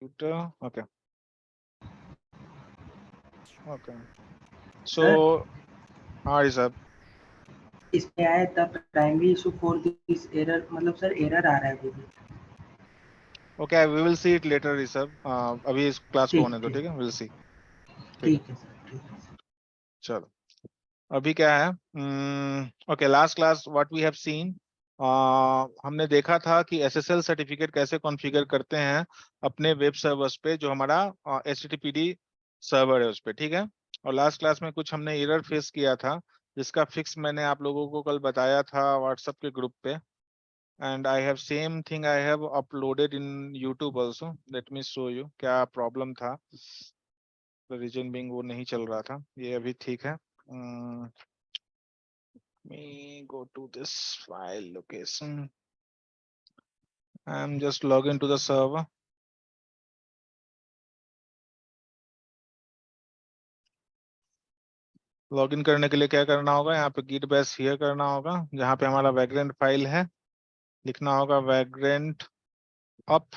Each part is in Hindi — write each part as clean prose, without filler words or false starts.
computer. Okay. Okay. Sir So, हाँ sir. इसमें आया the primary issue for this error, मतलब सर एरर आ रहा है अभी भी। Okay, we will see it later, sir. अभी इस क्लास को ठीक होने दो, ठीक ठीक है? We'll see. ठीक है. ठीक है सर, ठीक है सर। चलो. अभी क्या है? Okay, last class what we have seen, हमने देखा था कि एसएसएल सर्टिफिकेट कैसे कॉन्फ़िगर करते हैं अपने वेब सर्वर्स पे, जो हमारा एचटीटीपीडी सर्वर है उस पे, ठीक है? और लास्ट क्लास में कुछ हमने एरर फेस किया था, जिसका फिक्स मैंने आप लोगों को कल बताया था व्हाट्सएप के ग्रुप पे, and I have same thing I have uploaded in YouTube also. Let me show you क्या प्रॉब्लम था। रीजन बिंग वो नहीं चल रहा था, ये अभी ठीक है। Me go to this file location. I'm just log into the server. Login करने के लिए क्या करना होगा, यहाँ पे git bash here करना होगा, जहाँ पे हमारा vagrant फाइल है। लिखना होगा vagrant up,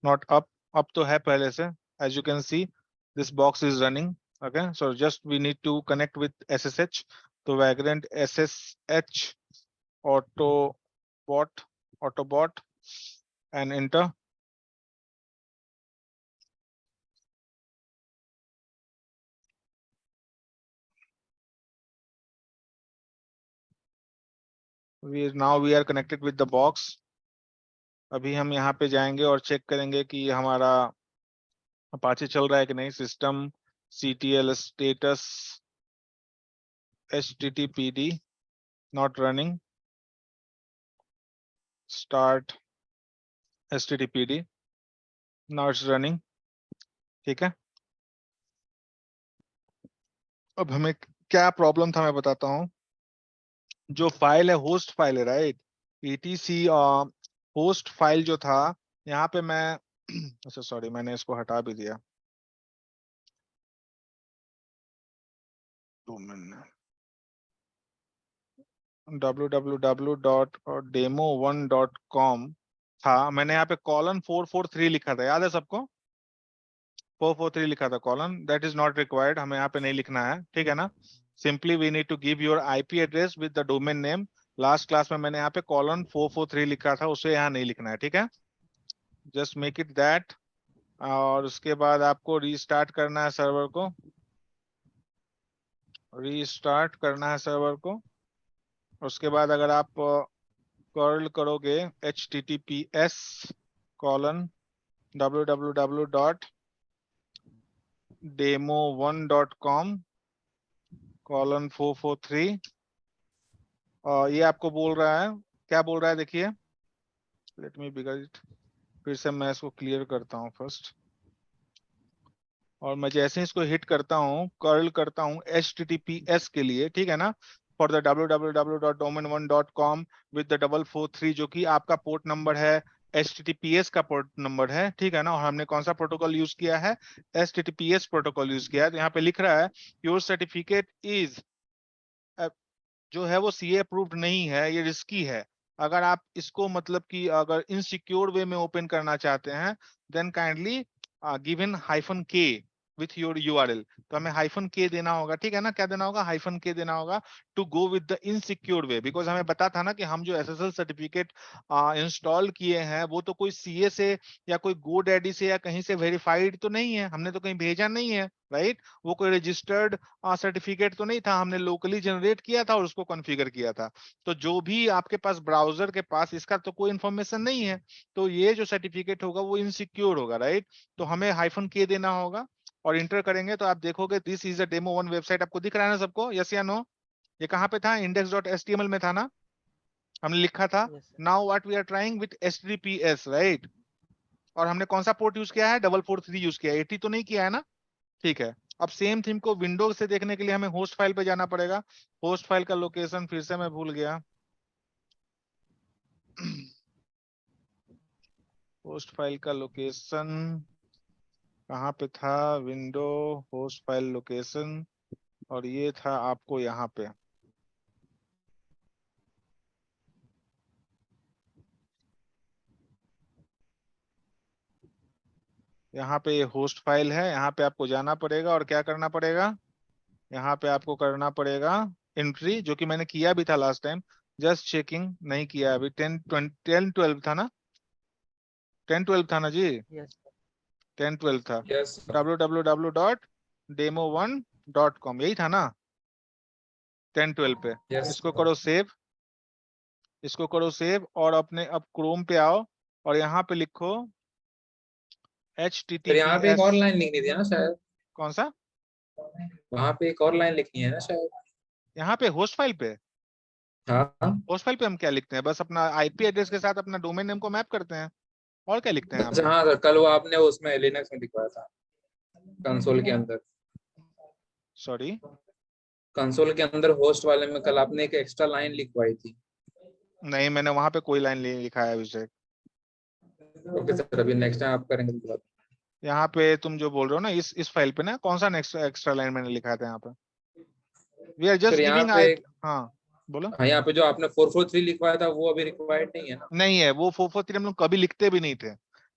not up तो है पहले से। as you can see this box is running. Okay, so just we need to connect with ssh, तो vagrant ssh autobot and enter. Now we are connected with the box. अभी हम यहाँ पे जाएंगे और चेक करेंगे कि हमारा अपाचे चल रहा है कि नहीं। System ctl status httpd not running, start httpd, now it's running. ठीक है, अब हमें क्या प्रॉब्लम था मैं बताता हूँ। जो फाइल है होस्ट फाइल है, राइट? etc होस्ट फाइल जो था, यहाँ पे मैं अच्छा सॉरी, मैंने इसको हटा भी दिया। 2 मिनट। www.demo1.com था, मैंने यहाँ पे कॉलन 443 लिखा था, याद है सबको? 443 लिखा था colon, that is not required, हमें यहाँ पे नहीं लिखना है, ठीक है ना? Simply we need to give your IP address with the domain name. Last class में मैंने यहाँ पे कॉलन 443 लिखा था, उसे यहाँ नहीं लिखना है, ठीक है? Just make it that. और उसके बाद आपको रीस्टार्ट करना है सर्वर को, रीस्टार्ट करना है सर्वर को। उसके बाद अगर आप कर्ल करोगे https कॉलन www.demo1.com कॉलन 443, ये आपको बोल रहा है, क्या बोल रहा है देखिए। लेट मी बिगर इट, फिर से मैं इसको क्लियर करता हूँ फर्स्ट। और मैं जैसे ही इसको हिट करता हूँ, कर्ल करता हूँ https के लिए, ठीक है ना, for the www.domain1.com with the 443, जो कि आपका पोर्ट नंबर है, https का पोर्ट नंबर है, ठीक है ना? और हमने कौन सा प्रोटोकॉल यूज किया है? https प्रोटोकॉल यूज किया है। तो यहाँ पे लिख रहा है योर सर्टिफिकेट इज, जो है वो सीए अप्रूव्ड नहीं है, ये रिस्की है। अगर आप इसको मतलब कि अगर इनसिक्योर वे में ओपन करना चाहते हैं, then kindly give in -k with your URL. तो हमें -k देना होगा, ठीक है ना? क्या देना होगा? -k देना होगा to go with the insecure way. Because हमें पता था ना कि हम जो एसएसएल सर्टिफिकेट इंस्टॉल किए हैं वो तो कोई सीए से या कोई गोडैडी से या कहीं से वेरीफाइड तो नहीं है, हमने तो कहीं भेजा नहीं है, राइट? वो कोई रजिस्टर्ड सर्टिफिकेट तो नहीं था, हमने लोकली जनरेट किया था और उसको कॉन्फ़िगर किया था। तो जो भी आपके पास ब्राउजर के पास इसका तो कोई इंफॉर्मेशन नहीं है, तो ये जो सर्टिफिकेट होगा वो इनसिक्योर होगा, राइट? तो हमें -k देना होगा और इंटर करेंगे तो आप देखोगे this is a demo one website. आपको दिख रहा है ना सबको, यस या नो? ये कहाँ पे था? index.html में था ना, हमने लिखा था। Yes sir. Now what we are trying with https, right? और हमने कौन सा पोर्ट यूज किया है? 443 यूज किया है, 80 तो नहीं किया है ना? ठीक है। अब सेम थीम को विंडोज से देखने के लिए हमें होस्ट फाइल पे जाना पड़ेगा। होस्ट फाइल का लोकेशन फिर से मैं भूल गया। होस्ट फाइल का लोकेशन कहाँ पे था? विंडो, होस्ट फाइल लोकेशन, और ये था आपको यहाँ पे। यहाँ पे ये होस्ट फाइल है, यहाँ पे आपको जाना पड़ेगा और क्या करना पड़ेगा, यहाँ पे आपको करना पड़ेगा एंट्री, जो कि मैंने किया भी था लास्ट टाइम, जस्ट चेकिंग, नहीं किया अभी। 10 12 था ना, 10 12 था ना जी, यस 10 12 था। यस www.demo1.com यही था ना 10 12 पे। यस इसको करो सेव, इसको करो सेव, और अपने अब क्रोम पे आओ और यहाँ पे लिखो सर, यहाँ पे एक HTTPS। और लाइन लिखनी थी ना शायद, कौन सा? वहाँ पे एक और लाइन लिखनी है ना शायद। यहाँ पे होस्ट फाइल पे, हाँ, होस्ट फाइल पे हम क्या लिखते हैं, बस अपना आईपी एड्रेस के साथ अपना डोमेन नेम को मैप करते हैं, और क्या लिखते हैं यहाँ अच्छा पे? हाँ सर, कल वो आपने उसमें लिनक्स में लिखवाया था, कंसोल के अंदर। सॉरी, कंसोल के अंदर होस्ट वाले में कल आपने एक एक्स्ट्रा लाइन लिखवाई थी। नहीं मैंने वहां पे कोई लाइन नहीं लिखा है अभिषेक। ओके सर, अभी नेक्स्ट टाइम आप करेंगे तो बता- यहाँ पे तुम जो बोल रहे हो ना, इस फाइल पे ना, कौन सा नेक्स्ट एक्स्ट्रा लाइन मैंने लिखा था यहाँ पे? वी आर सर जस्ट यहाँ गिविंग पे, आई। हाँ बोलो। हाँ यहाँ पे जो आपने 443 लिखवाया था वो अभी रिक्वायर्ड नहीं है ना। नहीं है, वो 443 हम लोग कभी लिखते भी नहीं थे।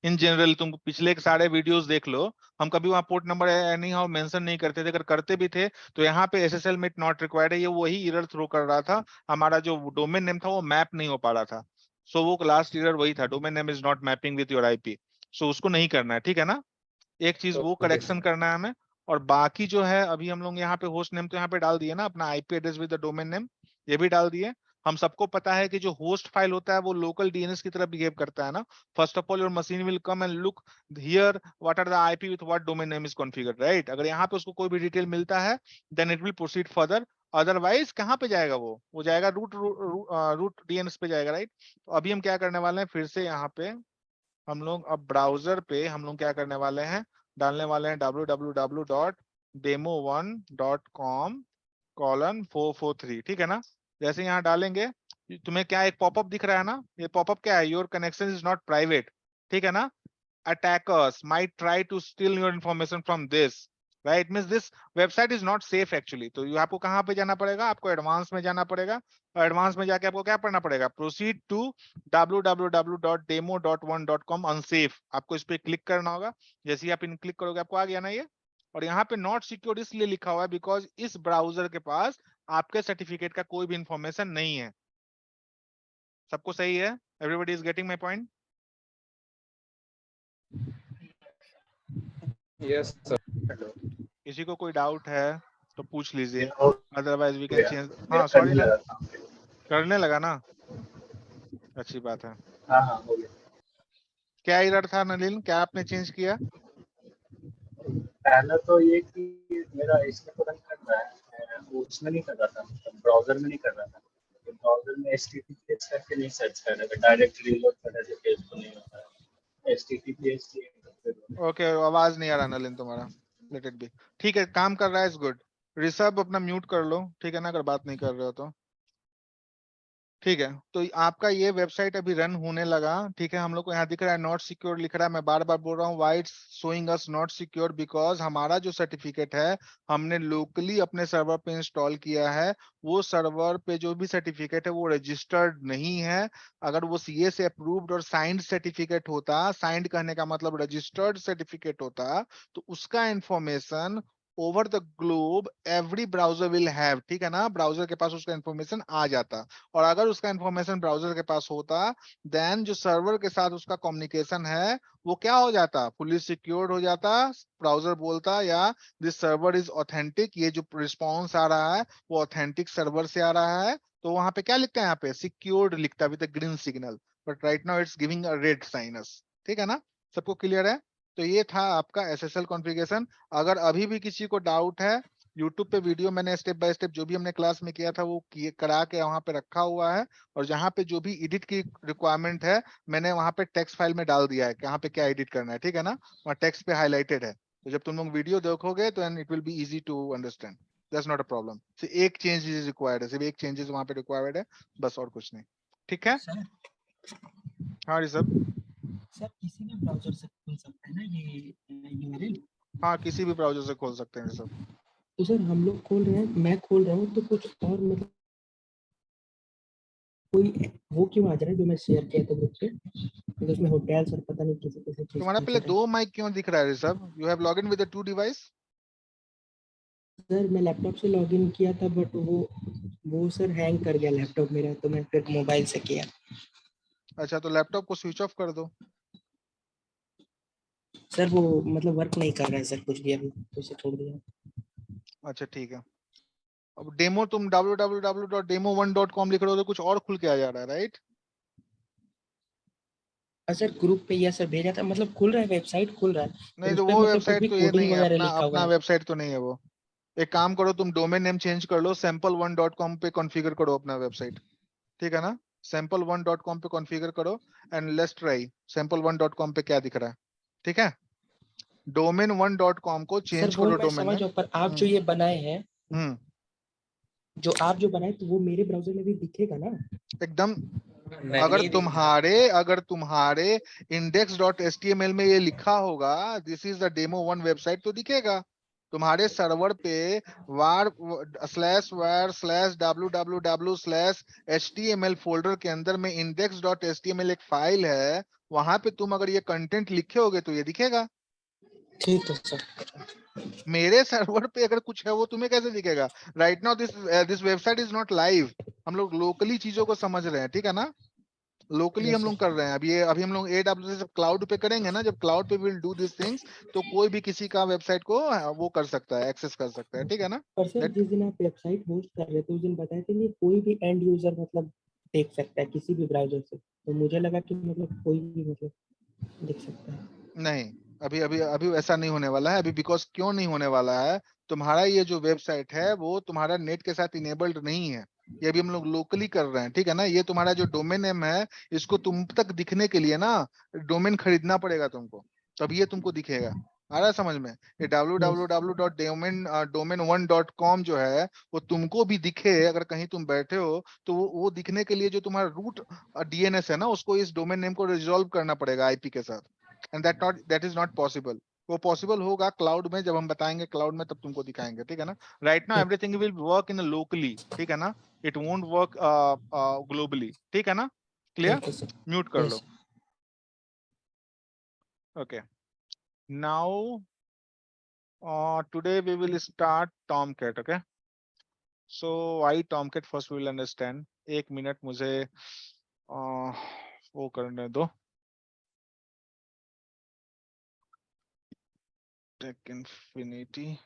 इन जनरल तुम पिछले के सारे वीडियोस देख लो, हम कभी वहाँ port number any how mention नहीं करते थे। अगर करते भी थे तो यहाँ पे SSL में नॉट रिक्वायर्ड है, ये वही एरर थ्रो कर रहा था। हमारा जो डोमेन नेम था वो मैप नहीं हो पा रहा था। सो वो लास्ट एरर वही था, domain name is not mapping with your IP. So उसको नहीं करना है, ठीक है ना? एक चीज वो ओके करेक्शन सर। करना है हमें। और बाकी जो है, अभी हम लोग यहाँ पे होस्ट नेम तो यहाँ पे डाल दिए ना, अपना IP address with the domain name, ये भी डाल दिए। हम सबको पता है कि जो होस्ट फाइल होता है वो लोकल डीएनएस की तरह बिहेव करता है ना। First of all your machine will come and look here what are the IP with what domain name is configured, right? अगर यहाँ पे उसको कोई भी डिटेल मिलता है then it will proceed further. Otherwise कहाँ पे जाएगा वो जाएगा रूट रूट डीएनएस पे जाएगा, राइट? तो अभी हम क्या करने वाले हैं, फिर से यहाँ पे हम लोग अब ब्राउजर पे हम लोग क्या करने वाले हैं, डालने वाले हैं www.demo1.com:443, ठीक है ना? जैसे यहाँ डालेंगे, तुम्हें क्या एक पॉपअप दिख रहा है ना, ये पॉपअप क्या है, your connection is not private, ठीक है ना? Attackers might try to steal your information from this, right? Means this website is not safe actually। तो ये आपको कहाँ पे जाना पड़ेगा, आपको एडवांस में जाना पड़ेगा, और एडवांस में जाके आपको क्या पढ़ना पड़ेगा, प्रोसीड टू www.demo1.com unsafe, आपको इस पे क्लिक करना होगा। जैसे ही आप इन क्लिक करोगे आपको आ गया ना ये। और यहाँ पे नॉट सिक्योर इसलिए लिखा हुआ है बिकॉज इस ब्राउजर के पास आपके सर्टिफिकेट का कोई भी इंफॉर्मेशन नहीं है। सबको सही है? Everybody is getting my point? Yes sir. Hello किसी को कोई डाउट है तो पूछ लीजिए, हो अदरवाइज वी कैन गया चेंज। मेरा हाँ सॉरी करने ना, लगा था। करने लगा ना, अच्छी बात है। हाँ हाँ हो गया। क्या एरर था नलिन, क्या आपने चेंज किया? पहला तो ये कि मेरा इसमें तो रन कर रहा है, वो उसमें नहीं कर रहा था, मतलब ब्राउजर में नहीं कर रहा था। तो ब्राउजर में HTTPS करके नहीं सर्च कर रहा था, डायरेक्ट रीलोड कर रहे थे पेज को, नहीं होता है HTTPS की। ओके, आवाज नहीं आ रहा नलिन तुम्हारा, लेट इट बी। ठीक है, काम कर रहा है, इज गुड। ऋषभ अपना म्यूट कर लो, ठीक है ना, अगर बात नहीं कर रहे हो तो। ठीक है, तो आपका ये वेबसाइट अभी रन होने लगा, ठीक है। हम लोग को यहाँ दिख रहा है नॉट सिक्योर लिख रहा है। मैं बार बार बोल रहा हूँ why it's showing us not secure, because हमारा जो सर्टिफिकेट है हमने लोकली अपने सर्वर पे इंस्टॉल किया है। वो सर्वर पे जो भी सर्टिफिकेट है वो रजिस्टर्ड नहीं है। अगर वो सीए से अप्रूव्ड और साइंड सर्टिफिकेट होता, साइंड कहने का मतलब रजिस्टर्ड सर्टिफिकेट होता, तो उसका information over the globe every browser will have, ठीक है ना, ब्राउजर के पास उसका इंफॉर्मेशन आ जाता। और अगर उसका इंफॉर्मेशन ब्राउजर के पास होता देन जो सर्वर के साथ उसका कम्युनिकेशन है वो क्या हो जाता, फुल्ली सिक्योर्ड हो जाता। ब्राउजर बोलता या दिस सर्वर इज ऑथेंटिक, ये जो रिस्पॉन्स आ रहा है वो ऑथेंटिक सर्वर से आ रहा है। तो वहां पे क्या लिखता है, यहाँ पे सिक्योर्ड लिखता है with green signal, but right now it's giving a red sinus, ठीक है ना? सबको क्लियर है? तो ये था आपका SSL कॉन्फ़िगरेशन। अगर अभी भी किसी को डाउट है, यूट्यूब पे वीडियो मैंने स्टेप बाय स्टेप जो भी हमने क्लास में किया था वो किए करा के वहां पे रखा हुआ है। और जहां पे जो भी एडिट की रिक्वायरमेंट है मैंने वहां पे टेक्स्ट फाइल में डाल दिया है कि यहाँ पे क्या एडिट करना है, ठीक है ना? वहाँ टेक्स्ट पे हाईलाइटेड है, तो जब तुम लोग वीडियो देखोगे तो it will be easy to understand. That's not a problem. एक चेंज इज रिक्वायर्ड है, सिर्फ एक चेंजेस वहां पे रिक्वायर्ड है, बस और कुछ नहीं। ठीक है? सर हाँ ऋषभ। सर किसी भी ब्राउजर से खुल सकता है ना ये यूआरएल? हाँ किसी भी ब्राउजर से खोल सकते हैं ऋषभ। तो सर हम लोग खोल रहे हैं, मैं खोल रहा हूँ तो कुछ और मतलब कोई वो क्यों आ जा रहा है जो मैं शेयर किया था ग्रुप पे, तो उसमें होटल्स और पता नहीं किसी किसी चीज तुम्हारा पहले पूछ रहा है। 2 माइक क्यों दिख रहा है Rishabh? You have log in with 2 device? Sir मैं लैपटॉप से लॉगिन किया था बट वो सर हैंग कर गया लैपटॉप मेरा, तो मैं फिर मोबाइल से किया। अच्छा, तो लैपटॉप को स्विच ऑफ कर दो। सर वो मतलब वर्क नहीं कर रहा है सर कुछ भी अभी, तो इसे छोड़ दिया। अच्छा ठीक है। अब डेमो तुम www.demo1.com लिख रहे हो तो कुछ और खुल के आ जा रहा है, राइट? सर ग्रुप पे यह सर भेजा था, मतलब खुल रहा है, वेबसाइट खुल रहा है, नहीं, पर उस तो पे वो मतलब कुछ वेबसाइट भी तो ये नहीं कोडिंग है, वगैरह अपना लिखा हुआ अपना है। वेबसाइट तो नहीं है वो। एक काम करो, तुम डोमेन नेम चेंज कर लो, sample1.com पे कॉन्फ़िगर करो अपना वेबसाइट, ठीक है ना? sample1.com पे कॉन्फ़िगर करो एंड लेट्स ट्राई sample1.com पे क्या दिख रहा है, ठीक है? domain1.com को सर चेंज वो करो मैं डोमेन समझ नेम। रहा हूँ, पर आप जो ये बनाए हैं, हम्म जो आप जो बनाए, तो वो मेरे ब्राउजर में भी दिखेगा ना? एकदम। अगर नहीं दिख रहा। तुम्हारे index.html में ये लिखा होगा this is the demo 1 website, तो दिखेगा तुम्हारे सर्वर पे var//www/html फोल्डर के अंदर में index.html एक फाइल है, वहां पे तुम अगर ये कंटेंट लिखे होगे तो ये दिखेगा। ठीक है सर। मेरे सर्वर पे अगर कुछ है वो तुम्हें कैसे दिखेगा? Right now this website is not live. हम लोग लोकली चीजों को समझ रहे हैं, ठीक है ना? लोकली यस हम लोग सर। कर रहे हैं। अभी हम लोग AWS क्लाउड पे करेंगे ना, जब क्लाउड पे विल डू दिस थिंग्स, तो कोई भी किसी का वेबसाइट को वो कर सकता है, एक्सेस कर सकता है, ठीक है ना? पर सर दैट जिस दिन आप वेबसाइट होस्ट कर रहे थे उस दिन बताए थे कि कोई भी एंड यूजर मतलब देख सकता है किसी भी ब्राउजर से, तो मुझे लगा कि मतलब कोई भी मतलब देख सकता है। नहीं, अभी अभी अभी ऐसा नहीं होने वाला है अभी। बिकॉज क्यों नहीं होने वाला है? तुम्हारा ये जो वेबसाइट है वो तुम्हारा नेट के साथ इनेबल्ड नहीं है। ये अभी हम लोग लोकली कर रहे हैं, ठीक है ना? ये तुम्हारा जो डोमेन नेम है, इसको तुम तक दिखने के लिए ना डोमेन खरीदना पड़ेगा तुमको, तब ये तुमको दिखेगा। आ रहा है समझ में? ये यस। www.domain1.com जो है वो तुमको भी दिखे, अगर कहीं तुम बैठे हो तो वो दिखने के लिए जो तुम्हारा रूट DNS है ना, उसको इस डोमेन नेम को रिजॉल्व करना पड़ेगा IP के साथ। And that is not possible. वो पॉसिबल होगा क्लाउड में, जब हम बताएंगे क्लाउड में तब तुमको दिखाएंगे, ठीक है ना? राइट नाउ ठीक। Everything will work in locally, ठीक है ना? इट वोंट वर्क ग्लोबली, ठीक है ना? क्लियर? ठीक है सर। म्यूट कर यस। लो। Okay, now today we will start Tomcat. Okay, so why Tomcat first we will understand. 1 minute मुझे वो करने दो। Take infinity.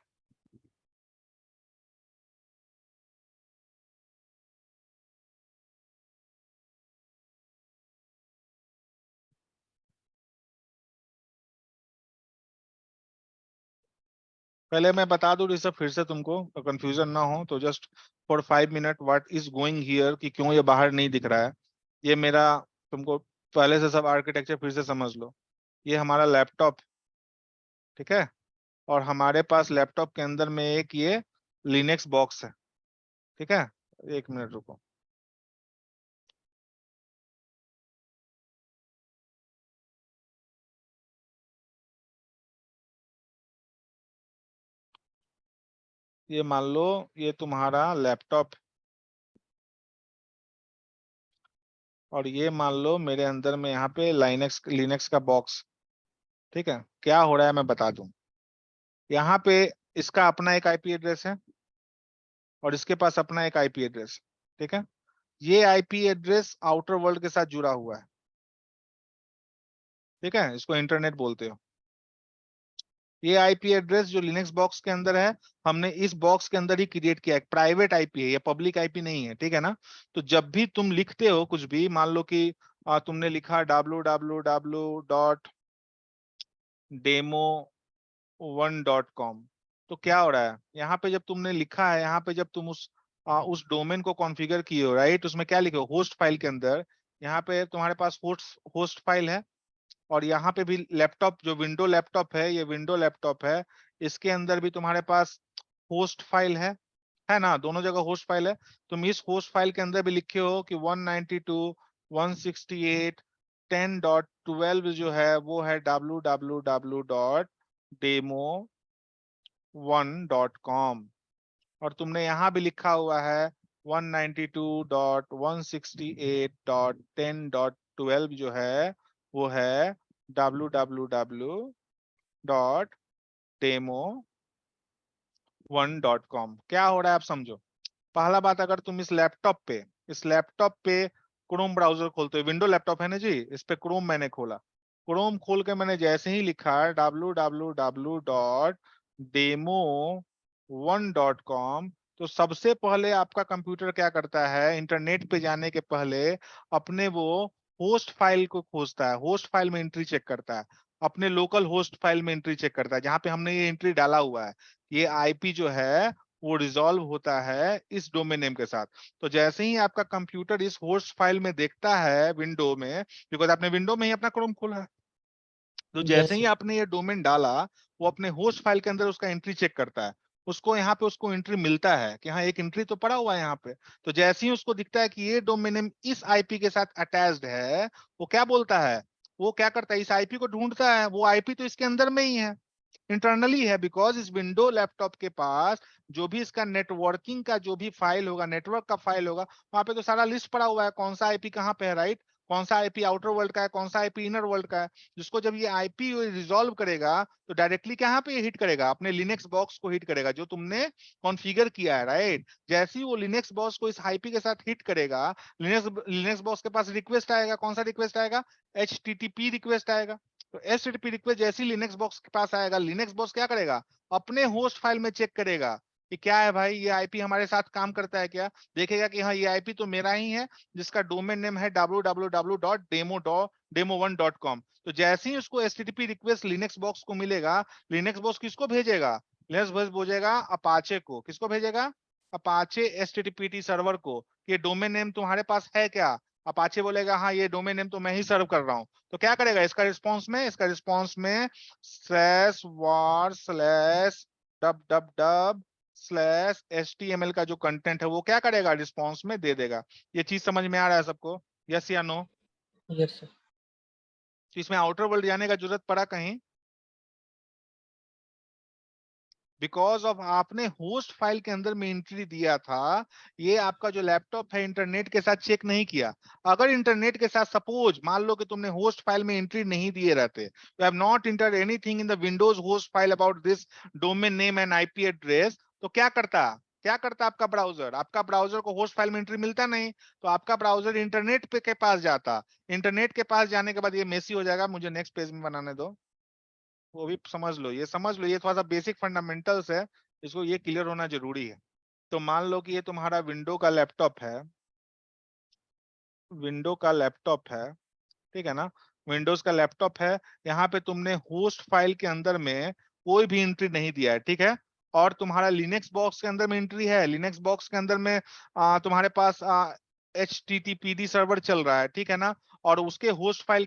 पहले मैं बता दूं ऋषभ, फिर से तुमको कंफ्यूजन ना हो तो just for 5 minute what is going here, कि क्यों ये बाहर नहीं दिख रहा है। ये मेरा, तुमको पहले से सब आर्किटेक्चर फिर से समझ लो। ये हमारा लैपटॉप, ठीक है? और हमारे पास लैपटॉप के अंदर में एक ये लिनक्स बॉक्स है, ठीक है? 1 मिनट रुको। ये मान लो ये तुम्हारा लैपटॉप, और ये मान लो मेरे अंदर में यहाँ पे लिनक्स लिनक्स का बॉक्स, ठीक है? क्या हो रहा है मैं बता दूं। यहाँ पे इसका अपना एक IP एड्रेस है और इसके पास अपना एक IP एड्रेस, ठीक है? ये IP एड्रेस आउटर वर्ल्ड के साथ जुड़ा हुआ है, ठीक है? इसको इंटरनेट बोलते हो। ये IP एड्रेस जो लिनक्स बॉक्स के अंदर है, हमने इस बॉक्स के अंदर ही क्रिएट किया है। प्राइवेट IP है, ये पब्लिक IP नहीं है, ठीक है ना? तो जब भी तुम लिखते हो कुछ भी, मान लो कि तुमने लिखा www.demo1.com, तो क्या हो रहा है यहाँ पे? जब तुमने लिखा है यहाँ पे, जब तुम उस डोमेन को कॉन्फ़िगर किए हो, राइट? उसमें क्या लिखे हो? होस्ट फाइल के अंदर यहाँ पे तुम्हारे पास होस्ट फाइल है, और यहाँ पे भी लैपटॉप, जो विंडो लैपटॉप है, ये विंडो लैपटॉप है, इसके अंदर भी तुम्हारे पास होस्ट फाइल है ना? दोनों जगह होस्ट फाइल है। तुम इस होस्ट फाइल के अंदर भी लिखे हो कि 192.168.10.12 जो है वो है www.demo1.com। और तुमने यहाँ भी लिखा हुआ है 192.168.10.12 जो है वो है www.demo1.com। क्या हो रहा है आप समझो। पहला बात, अगर तुम इस लैपटॉप पे क्रोम ब्राउजर खोलते हो, विंडो लैपटॉप है ना जी, इस पे क्रोम मैंने खोला, क्रोम खोल के मैंने जैसे ही लिखा www.demo1.com, तो सबसे पहले आपका कंप्यूटर क्या करता है, इंटरनेट पे जाने के पहले अपने वो होस्ट फाइल को खोजता है, होस्ट फाइल में एंट्री चेक करता है, अपने लोकल होस्ट फाइल में एंट्री चेक करता है, जहां पे हमने ये एंट्री डाला हुआ है, ये आईपी जो है वो रिजॉल्व होता है इस डोमेन नेम के साथ। तो जैसे ही आपका कंप्यूटर इस होस्ट फाइल में देखता है विंडो में, बिकॉज आपने विंडो में ही अपना क्रोम खोला है, तो जैसे यस ही आपने ये डोमेन डाला, वो अपने होस्ट फाइल के अंदर उसका एंट्री चेक करता है, उसको यहाँ पे उसको एंट्री मिलता है कि हाँ एक एंट्री तो पड़ा हुआ है यहाँ पे। तो जैसे ही उसको दिखता है कि ये डोमेन नेम इस आईपी के साथ अटैच्ड है, वो क्या बोलता है, वो क्या करता है, इस आईपी को ढूंढता है, वो आईपी तो इसके अंदर में ही है, इंटरनली है, बिकॉज इस विंडो लैपटॉप के पास जो भी इसका नेटवर्किंग का जो भी फाइल होगा, नेटवर्क का फाइल होगा, वहां पे तो सारा लिस्ट पड़ा हुआ है, कौन सा आईपी कहाँ पे है, राइट, कौन सा आईपी आउटर वर्ल्ड का है, कौन सा आईपी इनर वर्ल्ड का है, जिसको जब ये आईपी रिजॉल्व करेगा तो डायरेक्टली कहाँ पे हिट करेगा, अपने लिनक्स बॉक्स को हिट करेगा जो तुमने कॉन्फ़िगर किया है, राइट। जैसे ही वो लिनक्स बॉक्स को इस आईपी के साथ हिट करेगा, लिनक्स बॉक्स के पास रिक्वेस्ट आएगा, कौन सा रिक्वेस्ट आएगा, HTTP रिक्वेस्ट आएगा। तो HTTP रिक्वेस्ट जैसे ही लिनक्स बॉक्स के पास आएगा, लिनक्स बॉक्स क्या करेगा, अपने होस्ट फाइल में चेक करेगा कि क्या है भाई, ये आईपी हमारे साथ काम करता है क्या, देखेगा कि हाँ ये आईपी तो मेरा ही है, जिसका डोमेन नेम है www.demo1.com। तो जैसे ही उसको HTTP रिक्वेस्ट लिनक्स बॉक्स को मिलेगा, लिनक्स बॉक्स किसको भेजेगा, लिनक्स बॉक्स भेजेगा अपाचे को, किसको भेजेगा, अपाचे HTTP सर्वर को, ये डोमेन नेम तुम्हारे पास है क्या, अपाचे बोलेगा हाँ ये डोमेन नेम तो मैं ही सर्व कर रहा हूँ। तो क्या करेगा, इसका रिस्पॉन्स में /war/www/html का जो कंटेंट है वो क्या करेगा, रिस्पॉन्स में दे देगा। ये चीज समझ में आ रहा है सबको, यस या नो। Yes sir. तो इसमें आउटर वर्ल्ड जाने का जरूरत पड़ा कहीं, बिकॉज ऑफ आपने होस्ट फाइल के अंदर में एंट्री दिया था, ये आपका जो लैपटॉप है इंटरनेट के साथ चेक नहीं किया। अगर इंटरनेट के साथ सपोज मान लो कि तुमने होस्ट फाइल में एंट्री नहीं दिए रहते, you have not entered anything in the Windows host file about this domain name and IP address, तो क्या करता आपका ब्राउजर को होस्ट फाइल में एंट्री मिलता नहीं, तो आपका ब्राउजर इंटरनेट पे के पास जाता, इंटरनेट के पास जाने के बाद ये मेसी हो जाएगा, मुझे नेक्स्ट पेज में बनाने दो, वो भी समझ लो, ये थोड़ा सा बेसिक फंडामेंटल्स है, इसको ये क्लियर होना जरूरी है। तो मान लो कि ये तुम्हारा विंडो का लैपटॉप है, ठीक है ना, विंडोज का लैपटॉप है, यहाँ पे तुमने होस्ट फाइल के अंदर में कोई भी एंट्री नहीं दिया है, ठीक है, और तुम्हारा लिनक्स बॉक्स के अंदर में एंट्री है, लिनक्स बॉक्स के अंदर में तुम्हारे पास HTTPD सर्वर चल रहा है, ठीक है ना, और उसके होस्ट फाइल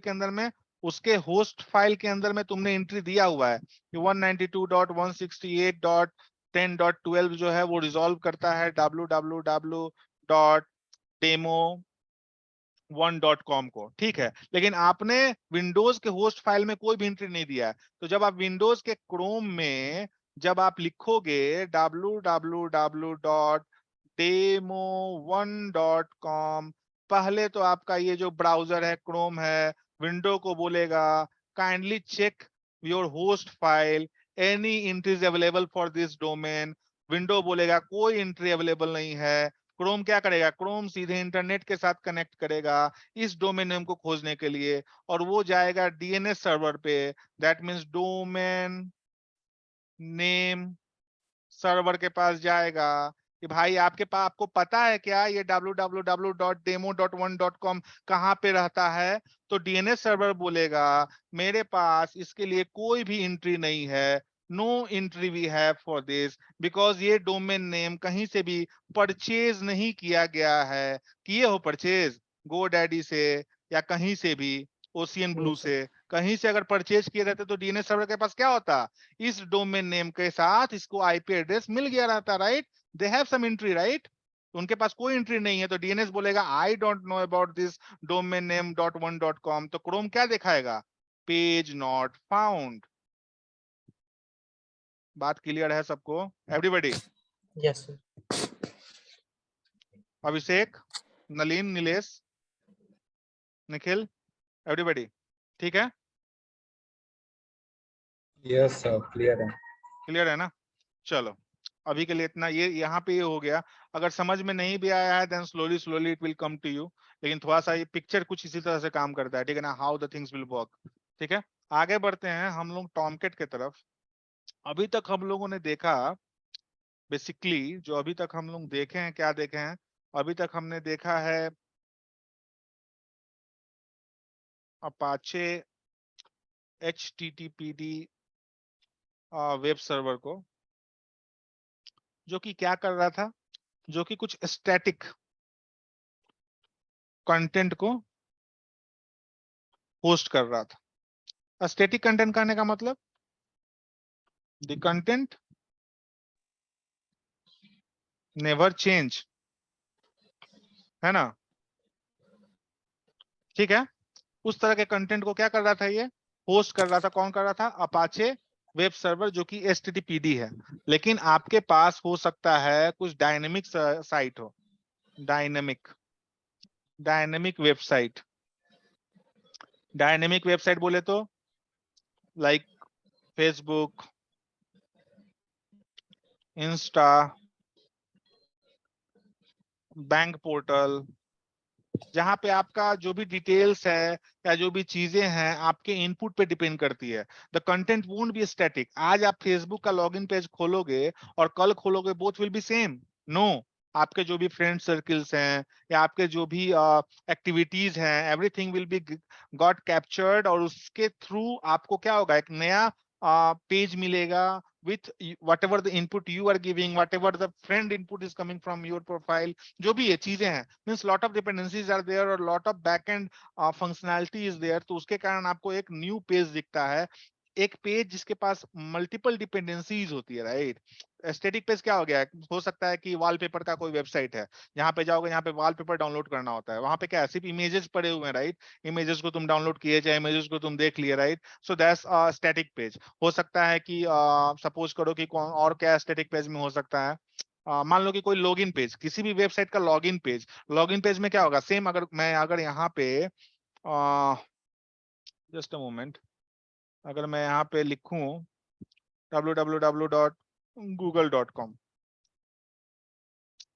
के अंदर में तुमने एंट्री दिया हुआ है कि 192.168.10.12 जो है वो रिजॉल्व करता है www.demo1.com को, ठीक है, लेकिन आपने विंडोज के होस्ट फाइल में कोई भी एंट्री नहीं दिया है। तो जब आप विंडोज के क्रोम में जब आप लिखोगे www.demo1.com, पहले तो आपका ये जो ब्राउजर है क्रोम है, विंडो को बोलेगा kindly check your host file, any entries available for this domain, window बोलेगा कोई एंट्री अवेलेबल नहीं है, क्रोम क्या करेगा, क्रोम सीधे इंटरनेट के साथ कनेक्ट करेगा इस डोमेन नेम को खोजने के लिए, और वो जाएगा डीएनएस सर्वर पे, that means domain name server के पास जाएगा कि भाई आपको पता है क्या ये www.demo1.com कहाँ पे रहता है, तो डीएनएस सर्वर बोलेगा मेरे पास इसके लिए कोई भी एंट्री नहीं है, no entry we have for this, because ये डोमेन नेम कहीं से भी परचेज नहीं किया गया है, किए हो परचेज GoDaddy से या कहीं से भी, ओशियन ब्लू से कहीं से अगर परचेज किए रहते तो डीएनएस सर्वर के पास क्या होता, इस डोमेन नेम के साथ इसको आईपी एड्रेस मिल गया रहता, right, they have some entry, right, उनके पास कोई एंट्री नहीं है, तो डीएनएस बोलेगा I don't know about this domain name .1.com, तो क्रोम क्या दिखाएगा, पेज नॉट फाउंड। बात क्लियर है सबको, everybody. Yes sir. Abhishek, Nalin, Nilesh, Nikhil, everybody, ठीक है? यस सर, क्लियर है। क्लियर है ना? चलो अभी के लिए इतना, ये यहाँ पे ये हो गया। अगर समझ में नहीं भी आया है then slowly slowly it will come to you, लेकिन थोड़ा सा ये पिक्चर कुछ इसी तरह से काम करता है, ठीक है ना, how the things will work. ठीक है, आगे बढ़ते हैं हम लोग टॉमकेट की तरफ। अभी तक हम लोगों ने देखा बेसिकली, जो अभी तक हम लोग देखे हैं, क्या देखे हैं? अभी तक हमने देखा है अपाचे HTTPD वेब सर्वर को, जो कि क्या कर रहा था, जो कि कुछ स्टैटिक कंटेंट को होस्ट कर रहा था। स्टैटिक कंटेंट करने का मतलब द कंटेंट नेवर चेंज, है ना? ठीक है, उस तरह के कंटेंट को क्या कर रहा था, ये होस्ट कर रहा था। कौन कर रहा था? अपाचे वेब सर्वर, जो कि HTTPD है। लेकिन आपके पास हो सकता है कुछ डायनेमिक साइट हो, डायनेमिक वेबसाइट। डायनेमिक वेबसाइट बोले तो like Facebook, Insta, bank portal, जहां पे आपका जो भी डिटेल्स है या जो भी चीजें हैं आपके इनपुट पे डिपेंड करती है। The content won't be static. आज आप फेसबुक का लॉगिन पेज खोलोगे और कल खोलोगे, both will be same? No, आपके जो भी फ्रेंड सर्कल्स हैं या आपके जो भी एक्टिविटीज हैं, everything will be got captured, और उसके थ्रू आपको क्या होगा, एक नया पेज मिलेगा with whatever the input you are giving, whatever the friend input is coming from your profile, जो भी ये चीजें हैं, means lot of dependencies are there और lot of backend functionality is there. तो उसके कारण आपको एक न्यू पेज दिखता है, एक पेज जिसके पास मल्टीपल डिपेंडेंसीज होती है, राइट? स्टैटिक पेज क्या हो गया? हो सकता है कि वॉलपेपर का कोई वेबसाइट है, यहाँ पे जाओगे, यहाँ पे वॉलपेपर डाउनलोड करना होता है, वहां पे क्या है, सिर्फ इमेजेस पड़े हुए हैं, राइट? इमेजेस को तुम डाउनलोड किए, चाहे इमेजेस को तुम देख लिए, right? So that's static page. हो सकता है कि सपोज करो कि कौन और क्या स्टैटिक पेज में हो सकता है, मान लो कि कोई लॉगिन पेज, किसी भी वेबसाइट का लॉगिन पेज में क्या होगा, सेम। अगर यहाँ पे जस्ट अ मोमेंट, अगर मैं यहाँ पे लिखूं www.google.com,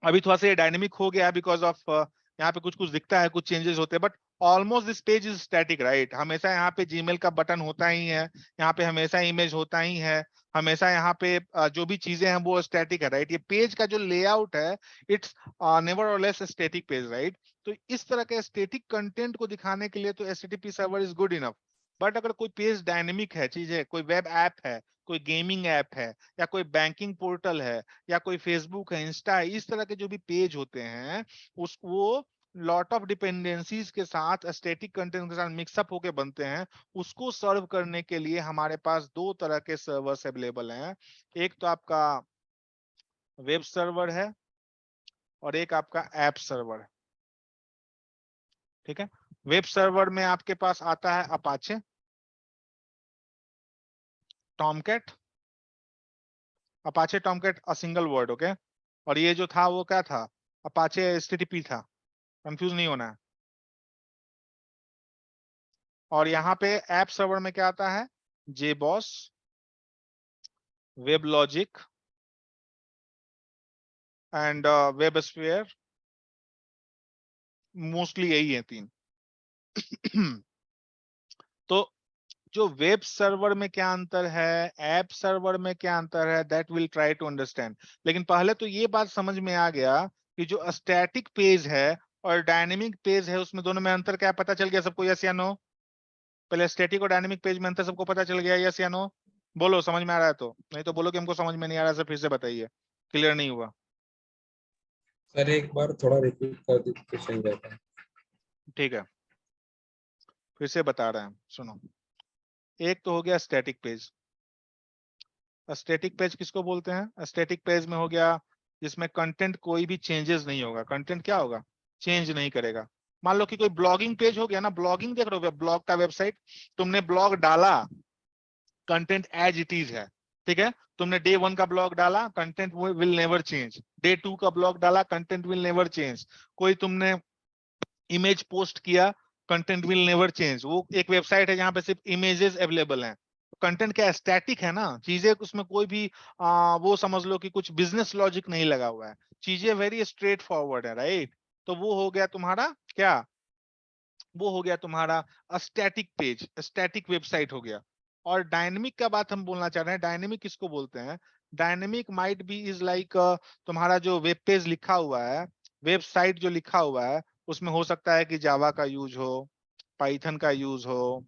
अभी थोड़ा सा ये डायनेमिक हो गया बिकॉज ऑफ यहाँ पे कुछ कुछ दिखता है, कुछ चेंजेस होते हैं, but almost this page is static, right? हमेशा यहाँ पे जीमेल का बटन होता ही है, यहाँ पे हमेशा इमेज होता ही है, हमेशा यहाँ पे जो भी चीजें हैं वो स्टैटिक है, राइट? ये पेज का जो लेआउट है, इट्स नेवर और लेस स्टैटिक पेज, राइट? तो इस तरह के स्टैटिक कंटेंट को दिखाने के लिए तो HTTP server is good enough. But अगर कोई पेज डायनेमिक है, चीज है, कोई वेब ऐप है, कोई गेमिंग ऐप है, या कोई बैंकिंग पोर्टल है, या कोई फेसबुक है, इंस्टा है, इस तरह के जो भी पेज होते हैं, उस वो लॉट ऑफ डिपेंडेंसीज के साथ, स्टैटिक कंटेंट के साथ मिक्सअप होके बनते हैं। उसको सर्व करने के लिए हमारे पास दो तरह के सर्वर्स अवेलेबल हैं। एक तो आपका वेब सर्वर है और एक आपका ऐप सर्वर है, ठीक है? वेब सर्वर में आपके पास आता है Apache, Tomcat, Apache Tomcat a single word, okay? और ये जो था वो क्या था? अपाचे HTTP था, कंफ्यूज नहीं होना है। और यहाँ पे ऐप सर्वर में क्या आता है? JBoss, web logic and वेबस्फीयर, mostly यही है तीन। तो जो वेब सर्वर में क्या अंतर है, ऐप सर्वर में क्या अंतर है, that will try to understand. लेकिन पहले तो ये बात समझ में आ गया कि जो स्टैटिक पेज है और डायनेमिक पेज है, उसमें दोनों में अंतर क्या, पता चल गया सबको? यस या नो? पहले स्टैटिक और डायनेमिक पेज में अंतर सबको पता चल गया? यस या नो? बोलो समझ में आ रहा है तो, नहीं तो बोलो कि हमको समझ में नहीं आ रहा है, फिर से बताइए, क्लियर नहीं हुआ। सर एक बार थोड़ा रिपीट कर दीजिए तो सही रहता है। ठीक है, फिर से बता रहे हैं, सुनो। एक तो हो गया स्टैटिक पेज। स्टैटिक पेज किसको बोलते हैं? स्टैटिक पेज में हो गया जिसमें कंटेंट कोई भी चेंजेस नहीं होगा, कंटेंट क्या होगा, चेंज नहीं करेगा। मान लो कि कोई ब्लॉगिंग पेज हो गया ना, ब्लॉगिंग देख रहे हो, ब्लॉग का वेबसाइट, तुमने ब्लॉग डाला, कंटेंट एज इट इज है, ठीक है, तुमने डे 1 का ब्लॉग डाला, content will never change. Day 2 का ब्लॉग डाला, कंटेंट विल नेवर चेंज। कोई तुमने इमेज पोस्ट किया, कंटेंट विल नेवर चेंज। वो एक वेबसाइट है जहां पे सिर्फ इमेजेस अवेलेबल हैं, कंटेंट क्या स्टैटिक है ना, चीजें उसमें कोई भी वो समझ लो कि कुछ बिजनेस लॉजिक नहीं लगा हुआ है, चीजें वेरी स्ट्रेट फॉरवर्ड है, राइट। तो वो हो गया तुम्हारा क्या, वो हो गया तुम्हारा स्टैटिक पेज, स्टैटिक वेबसाइट हो गया। और डायनेमिक का बात हम बोलना चाह रहे हैं, डायनेमिक किसको बोलते हैं? Dynamic might be is like तुम्हारा जो वेब पेज लिखा हुआ है, वेबसाइट जो लिखा हुआ है, उसमें हो सकता है कि जावा का यूज हो, पाइथन का यूज हो,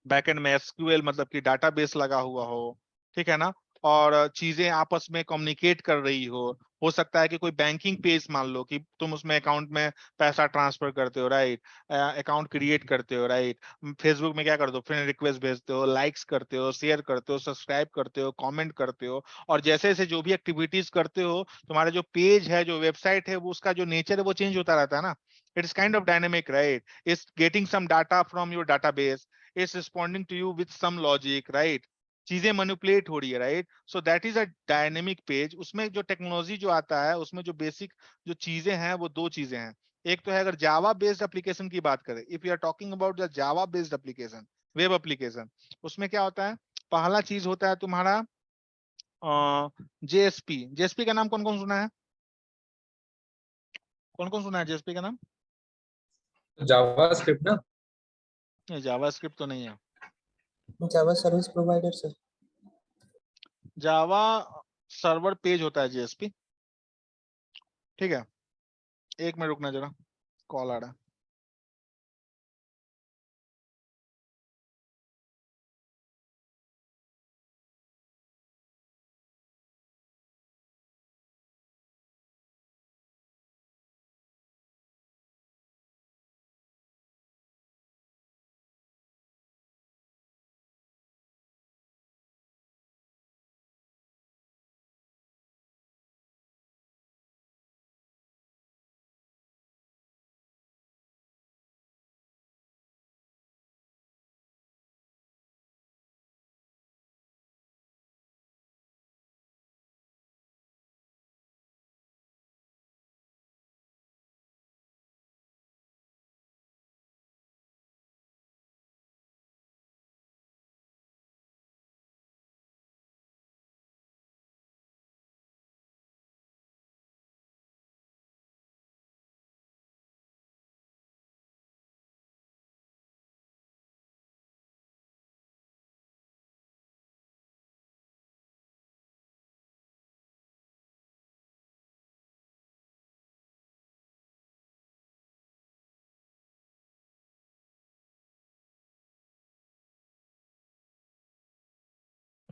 बैकएंड में एसक्यूएल मतलब कि डाटाबेस लगा हुआ हो, ठीक है ना, और चीजें आपस में कम्युनिकेट कर रही हो सकता है कि कोई बैंकिंग पेज मान लो कि तुम उसमें अकाउंट में पैसा ट्रांसफर करते हो, राइट, अकाउंट क्रिएट करते हो, राइट, फेसबुक में क्या करते हो, फ्रेंड रिक्वेस्ट भेजते हो, लाइक्स करते हो, शेयर करते हो, सब्सक्राइब करते हो, कमेंट करते हो, और जैसे जैसे जो भी एक्टिविटीज करते हो, तुम्हारा जो पेज है, जो वेबसाइट है, वो उसका जो नेचर है वो चेंज होता रहता है ना। It's kind of dynamic, right, it's getting some data from your database, is responding to you with some logic, right? चीजें मैनिपुलेट हो रही है, right, so that is a dynamic page. उसमें जो टेक्नोलॉजी जो आता है, उसमें जो बेसिक जो चीजें हैं वो दो चीजें हैं। एक तो है अगर जावा बेस्ड एप्लीकेशन की बात करें, if you are talking about the Java based application, web application, उसमें क्या होता है, पहला चीज होता है तुम्हारा जेएसपी। जेएसपी का नाम कौन कौन सुना है? कौन कौन सुना है जेएसपी का नाम? जावास्क्रिप्ट ना? जावा स्क्रिप्ट तो नहीं है, Java service provider sir. Java server page होता है जेएसपी, ठीक है। एक मिनट रुकना जरा, कॉल आ रहा है।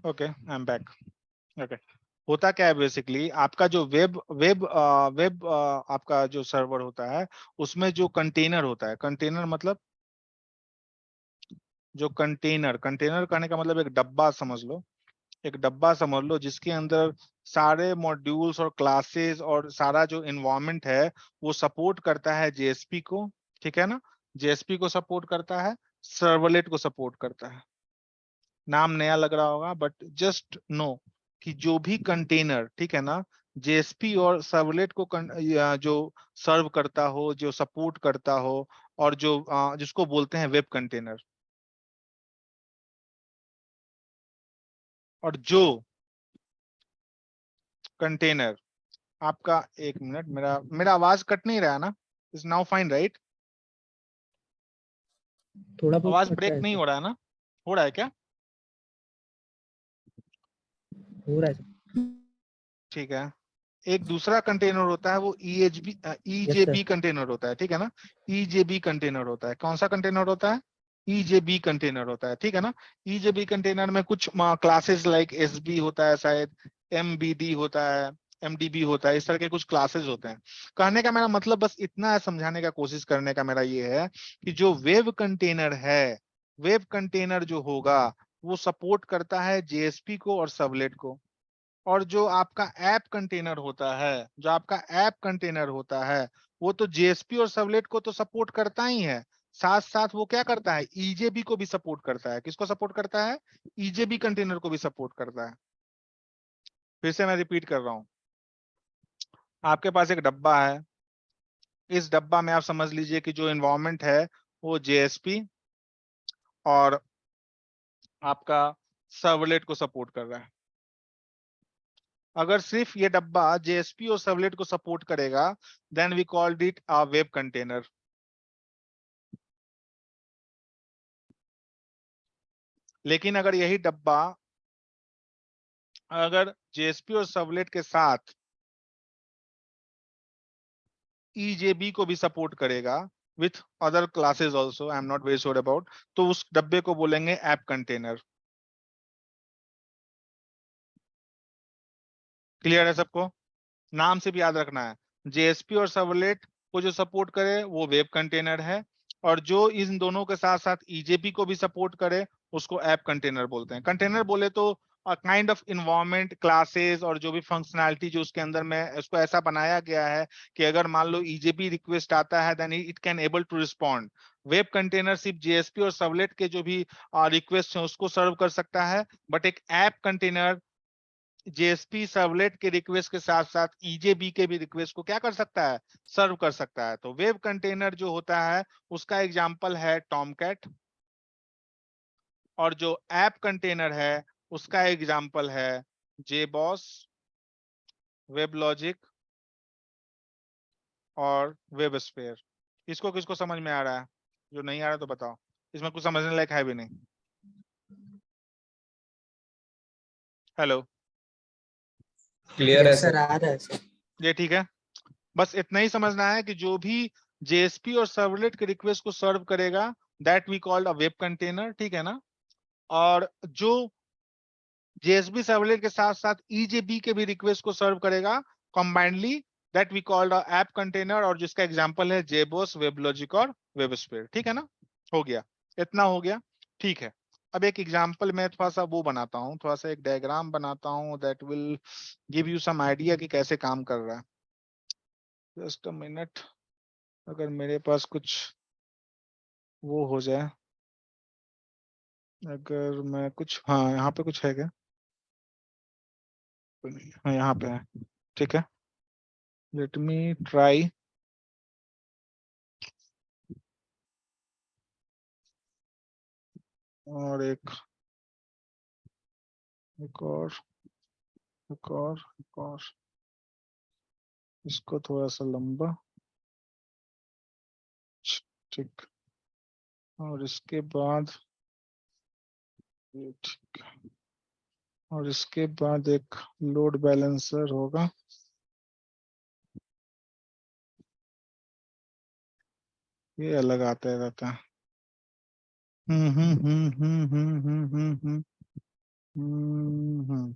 Okay, I am back. Okay, होता क्या है बेसिकली, आपका जो वेब आपका जो सर्वर होता है, उसमें जो कंटेनर होता है, कंटेनर मतलब जो कंटेनर, कंटेनर कहने का मतलब एक डब्बा समझ लो, एक डब्बा समझ लो जिसके अंदर सारे मॉड्यूल्स और क्लासेस और सारा जो इन्वायरमेंट है वो सपोर्ट करता है जेएसपी को, ठीक है ना, जेएसपी को सपोर्ट करता है, सर्वलेट को सपोर्ट करता है। नाम नया लग रहा होगा बट जस्ट नो कि जो भी कंटेनर, ठीक है ना, जेएसपी और सर्वलेट को जो सर्व करता हो, जो सपोर्ट करता हो, और जो जिसको बोलते हैं वेब कंटेनर, और जो कंटेनर आपका, एक मिनट, मेरा मेरा आवाज कट नहीं रहा ना? Is now fine, right? थोड़ा बहुत आवाज कट रहा ब्रेक है नहीं सर। हो रहा है ना? हो रहा है क्या? हो रहा है सर। ठीक है। एक दूसरा कंटेनर होता है वो ईएचबी यस ईजेबी सर। कंटेनर होता है, ठीक है ना, ईजेबी कंटेनर होता है। कौन सा कंटेनर होता है? ईजेबी कंटेनर होता है, ठीक है ना। ईजेबी कंटेनर में कुछ क्लासेस लाइक एसबी होता है, शायद एमबीडी होता है, एमडीबी होता है, इस तरह के कुछ क्लासेस होते हैं। कहने का मेरा मतलब बस इतना है, समझाने का कोशिश करने का मेरा ये है कि जो वेब कंटेनर है, वेब कंटेनर जो होगा वो सपोर्ट करता है जेएसपी को और सबलेट को। और जो आपका ऐप कंटेनर होता है, जो आपका ऐप कंटेनर होता है, वो तो जेएसपी और सर्वलेट को तो सपोर्ट करता ही है, साथ साथ वो क्या करता है, ईजेबी को भी सपोर्ट करता है। किसको सपोर्ट करता है, ईजेबी कंटेनर को भी सपोर्ट करता है। फिर से मैं रिपीट कर रहा हूं, आपके पास एक डब्बा है, इस डब्बा में आप समझ लीजिए कि जो एनवायरनमेंट है वो जेएसपी और आपका सर्वलेट को सपोर्ट कर रहा है। अगर सिर्फ ये डब्बा जेएसपी और सर्वलेट को सपोर्ट करेगा, then we called it a web container. लेकिन अगर यही डब्बा अगर जेएसपी और सर्वलेट के साथ ईजेबी को भी सपोर्ट करेगा with other classes also, I am not very sure about, तो उस डब्बे को बोलेंगे ऐप कंटेनर। क्लियर है सबको? नाम से भी याद रखना है, जेएसपी और सर्वलेट को जो सपोर्ट करे वो वेब कंटेनर है, और जो इन दोनों के साथ साथ ईजेपी को भी सपोर्ट करे उसको ऐप कंटेनर बोलते हैं। कंटेनर बोले तो काइंड ऑफ इन्वायरमेंट, क्लासेस और जो भी फंक्शनैलिटी जो उसके अंदर में उसको ऐसा बनाया गया है कि अगर मान लो ईजेपी रिक्वेस्ट आता है then it can able to respond. Web container सिर्फ जेएसपी और सर्वलेट के जो भी रिक्वेस्ट है उसको सर्व कर सकता है, बट एक ऐप कंटेनर जेएसपी सर्वलेट के रिक्वेस्ट के साथ साथ ईजेबी के भी रिक्वेस्ट को क्या कर सकता है, सर्व कर सकता है। तो वेब कंटेनर जो होता है उसका एग्जांपल है टॉमकैट, और जो ऐप कंटेनर है उसका एग्जांपल है जेबॉस, वेबलॉजिक और वेबस्फेयर। किसको किसको समझ में आ रहा है? जो नहीं आ रहा तो बताओ, इसमें कुछ समझने लायक है भी नहीं। हेलो, क्लियर है यस सर, सर। आ रहा है सर। ये ठीक है? बस इतना ही समझना है कि जो भी जेएसपी और सर्वलेट के रिक्वेस्ट को सर्व करेगा that we called a web container, ठीक है ना? और जो जेएसपी सर्वलेट के साथ साथ ईजेबी के भी रिक्वेस्ट को सर्व करेगा combinedly, that we called a app container, और जिसका एग्जांपल है जेबोस, वेबलॉजिक और वेबस्फेयर। ठीक है ना? हो गया, इतना हो गया, ठीक है। अब एक एग्जांपल मैं थोड़ा सा वो बनाता हूँ, थोड़ा सा एक डायग्राम बनाता हूँ that will give you some idea कि कैसे काम कर रहा है। जस्ट अ मिनट, अगर मेरे पास कुछ वो हो जाए, अगर मैं कुछ, हाँ यहाँ पे कुछ है क्या? हाँ यहाँ पे है, ठीक है। Let me try. और एक और एक और एक और, इसको थोड़ा सा लंबा, ठीक। और इसके बाद ये ठीक, और इसके बाद एक लोड बैलेंसर होगा। ये अलग आता रहता है। हम्म हम्म हम्म हम्म हम्म हम्म हम्म हम्म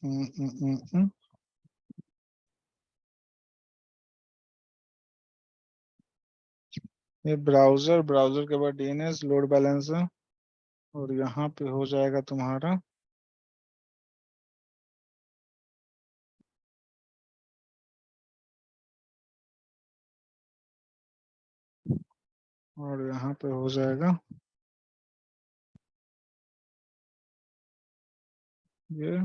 हम्म हम्म हम्म। ये ब्राउजर, ब्राउजर के बाद डीएनएस, लोड बैलेंसर, और यहाँ पे हो जाएगा तुम्हारा और यहाँ पे हो जाएगा ये,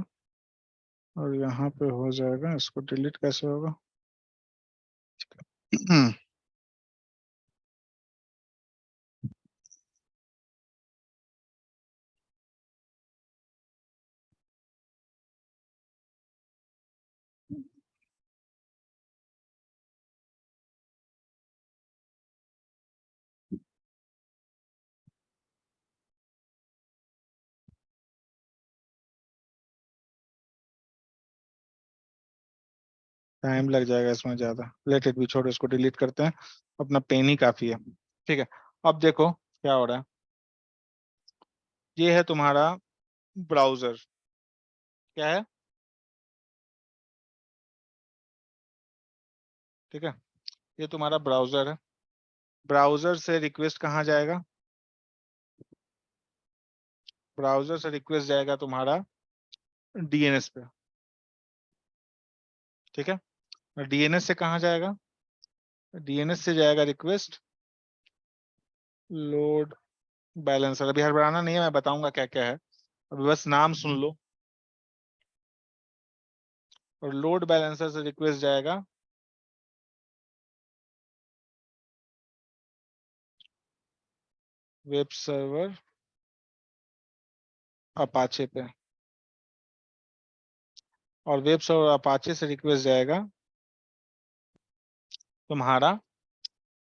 और यहाँ पे हो जाएगा, इसको डिलीट कैसे होगा? टाइम लग जाएगा इसमें ज्यादा, लेट इट भी, छोड़ो, इसको डिलीट करते हैं, अपना पेन ही काफी है। ठीक है, अब देखो क्या हो रहा है। ये है तुम्हारा ब्राउजर, क्या है? ठीक है, ये तुम्हारा ब्राउजर है। ब्राउजर से रिक्वेस्ट कहाँ जाएगा? ब्राउजर से रिक्वेस्ट जाएगा तुम्हारा डीएनएस पे। ठीक है, डीएनएस से कहाँ जाएगा? डीएनएस से जाएगा रिक्वेस्ट लोड बैलेंसर। अभी हड़बड़ाना नहीं है, मैं बताऊंगा क्या क्या है, अभी बस नाम सुन लो। और लोड बैलेंसर से रिक्वेस्ट जाएगा वेब सर्वर अपाचे पे, और वेब सर्वर अपाचे से रिक्वेस्ट जाएगा तुम्हारा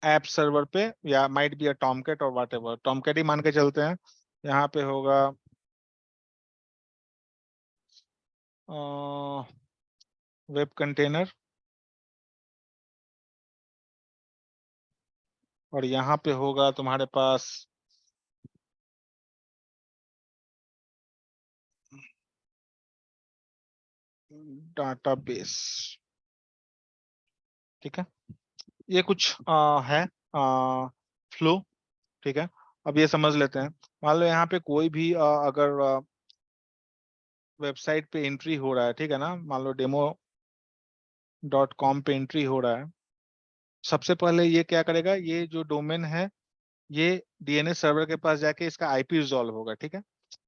ऐप सर्वर पे, या माइट बी अ टॉमकेट और व्हाट एवर, टॉमकेट ही मान के चलते हैं। यहाँ पे होगा वेब कंटेनर, और यहाँ पे होगा तुम्हारे पास डाटाबेस। ठीक है, ये कुछ है फ्लो। ठीक है, अब ये समझ लेते हैं। मान लो यहाँ पे कोई भी अगर वेबसाइट पे एंट्री हो रहा है, ठीक है ना, मान लो demo.com पे एंट्री हो रहा है। सबसे पहले ये क्या करेगा, ये जो डोमेन है ये डीएनएस सर्वर के पास जाके इसका आईपी रिजॉल्व होगा। ठीक है,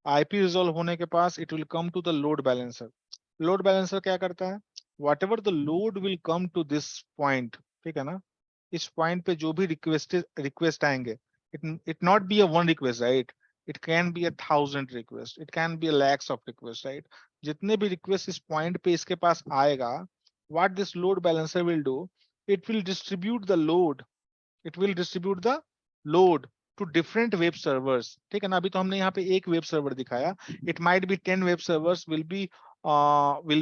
आईपी रिजॉल्व होने के पास it will come to the load balancer. Load balancer क्या करता है, whatever the load will come to this point, ठीक है ना, इस पॉइंट पे जो भी रिक्वेस्ट आएंगे, it not be a one request, right, it can be 1,000 request, it can be lakhs of request, right. जितने भी रिक्वेस्ट इस पॉइंट पे इसके पास आएगा, what this load balancer will do, it will distribute the load, it will distribute the load to different web servers. ठीक है ना, अभी तो हमने यहाँ पे एक वेब सर्वर दिखाया, it might be 10 web servers will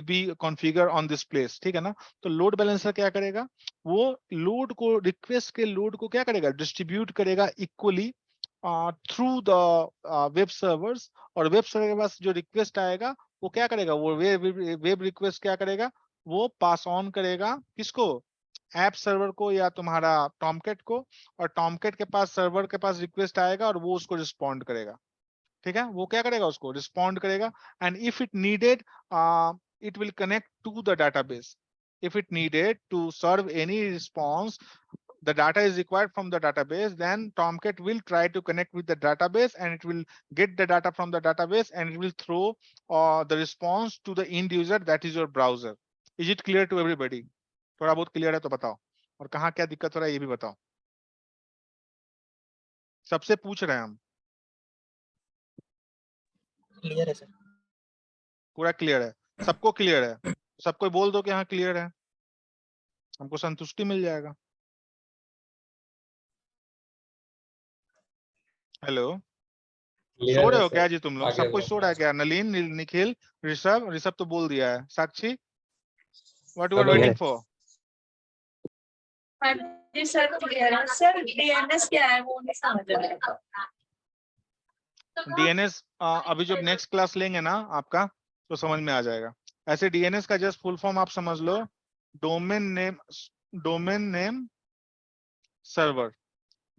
be configure on this place. ठीक है ना, तो लोड बैलेंसर क्या करेगा, वो लोड को, रिक्वेस्ट के लोड को क्या करेगा, डिस्ट्रीब्यूट करेगा equally through the web servers. और वेब सर्वर के पास जो रिक्वेस्ट आएगा वो क्या करेगा, वो वेब रिक्वेस्ट क्या करेगा, वो पास ऑन करेगा किसको, ऐप सर्वर को या तुम्हारा टॉमकेट को। और टॉमकेट के पास सर्वर के पास रिक्वेस्ट आएगा और वो उसको रिस्पॉन्ड करेगा। ठीक है, वो क्या करेगा, उसको रिस्पॉन्ड करेगा। And if it needed it will connect to the database. if it needed to serve any response, the data is required from the database, then Tomcat will try to connect with the database and it will get the data from the database and it will throw the response to the end user, that is your browser. Is it clear to everybody? थोड़ा बहुत क्लियर है तो बताओ, और कहाँ क्या दिक्कत हो रहा है ये भी बताओ, सबसे पूछ रहे हैं हम। क्लियर है सर। पूरा क्लियर है, सबको क्लियर है, सबको बोल दो कि हाँ क्लियर है, हमको संतुष्टि मिल जाएगा। हेलो, सो क्लियर रहे है हो क्या सर, जी तुम लोग, आगे सब कोई सो रहा है क्या, नलिन, निखिल, ऋषभ, ऋषभ तो बोल दिया है, Sakshi, what you are hello waiting for. हाँ जी सर, क्लियर है सर। डीएनएस क्या है वो नहीं समझ रहा। डीएनएस अभी जब नेक्स्ट क्लास लेंगे ना आपका तो समझ में आ जाएगा। ऐसे डीएनएस का जस्ट फुल फॉर्म आप समझ लो, domain name server.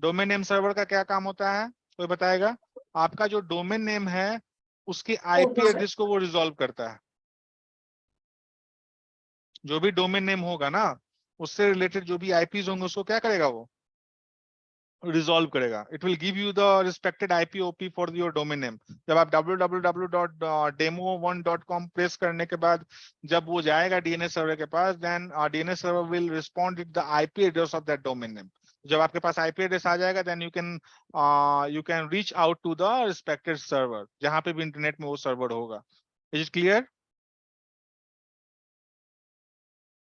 Domain name server का क्या काम होता है, कोई बताएगा। आपका जो डोमेन नेम है उसके आईपी ओके सर। एड्रेस को वो रिजॉल्व करता है। जो भी डोमेन नेम होगा ना उससे रिलेटेड जो भी आईपीज होंगे उसको क्या करेगा, वो रिजॉल्व करेगा। It will give you the respected IP OP for your domain name. जब आप www.demo1.com प्रेस करने के बाद जब वो जाएगा डीएनएस सर्वर के पास, then DNS server will respond with the IP address of that domain name. जब आपके पास आईपी एड्रेस आ जाएगा then you can reach out to the respected server, जहां पे भी इंटरनेट में वो सर्वर होगा। इज इट क्लियर,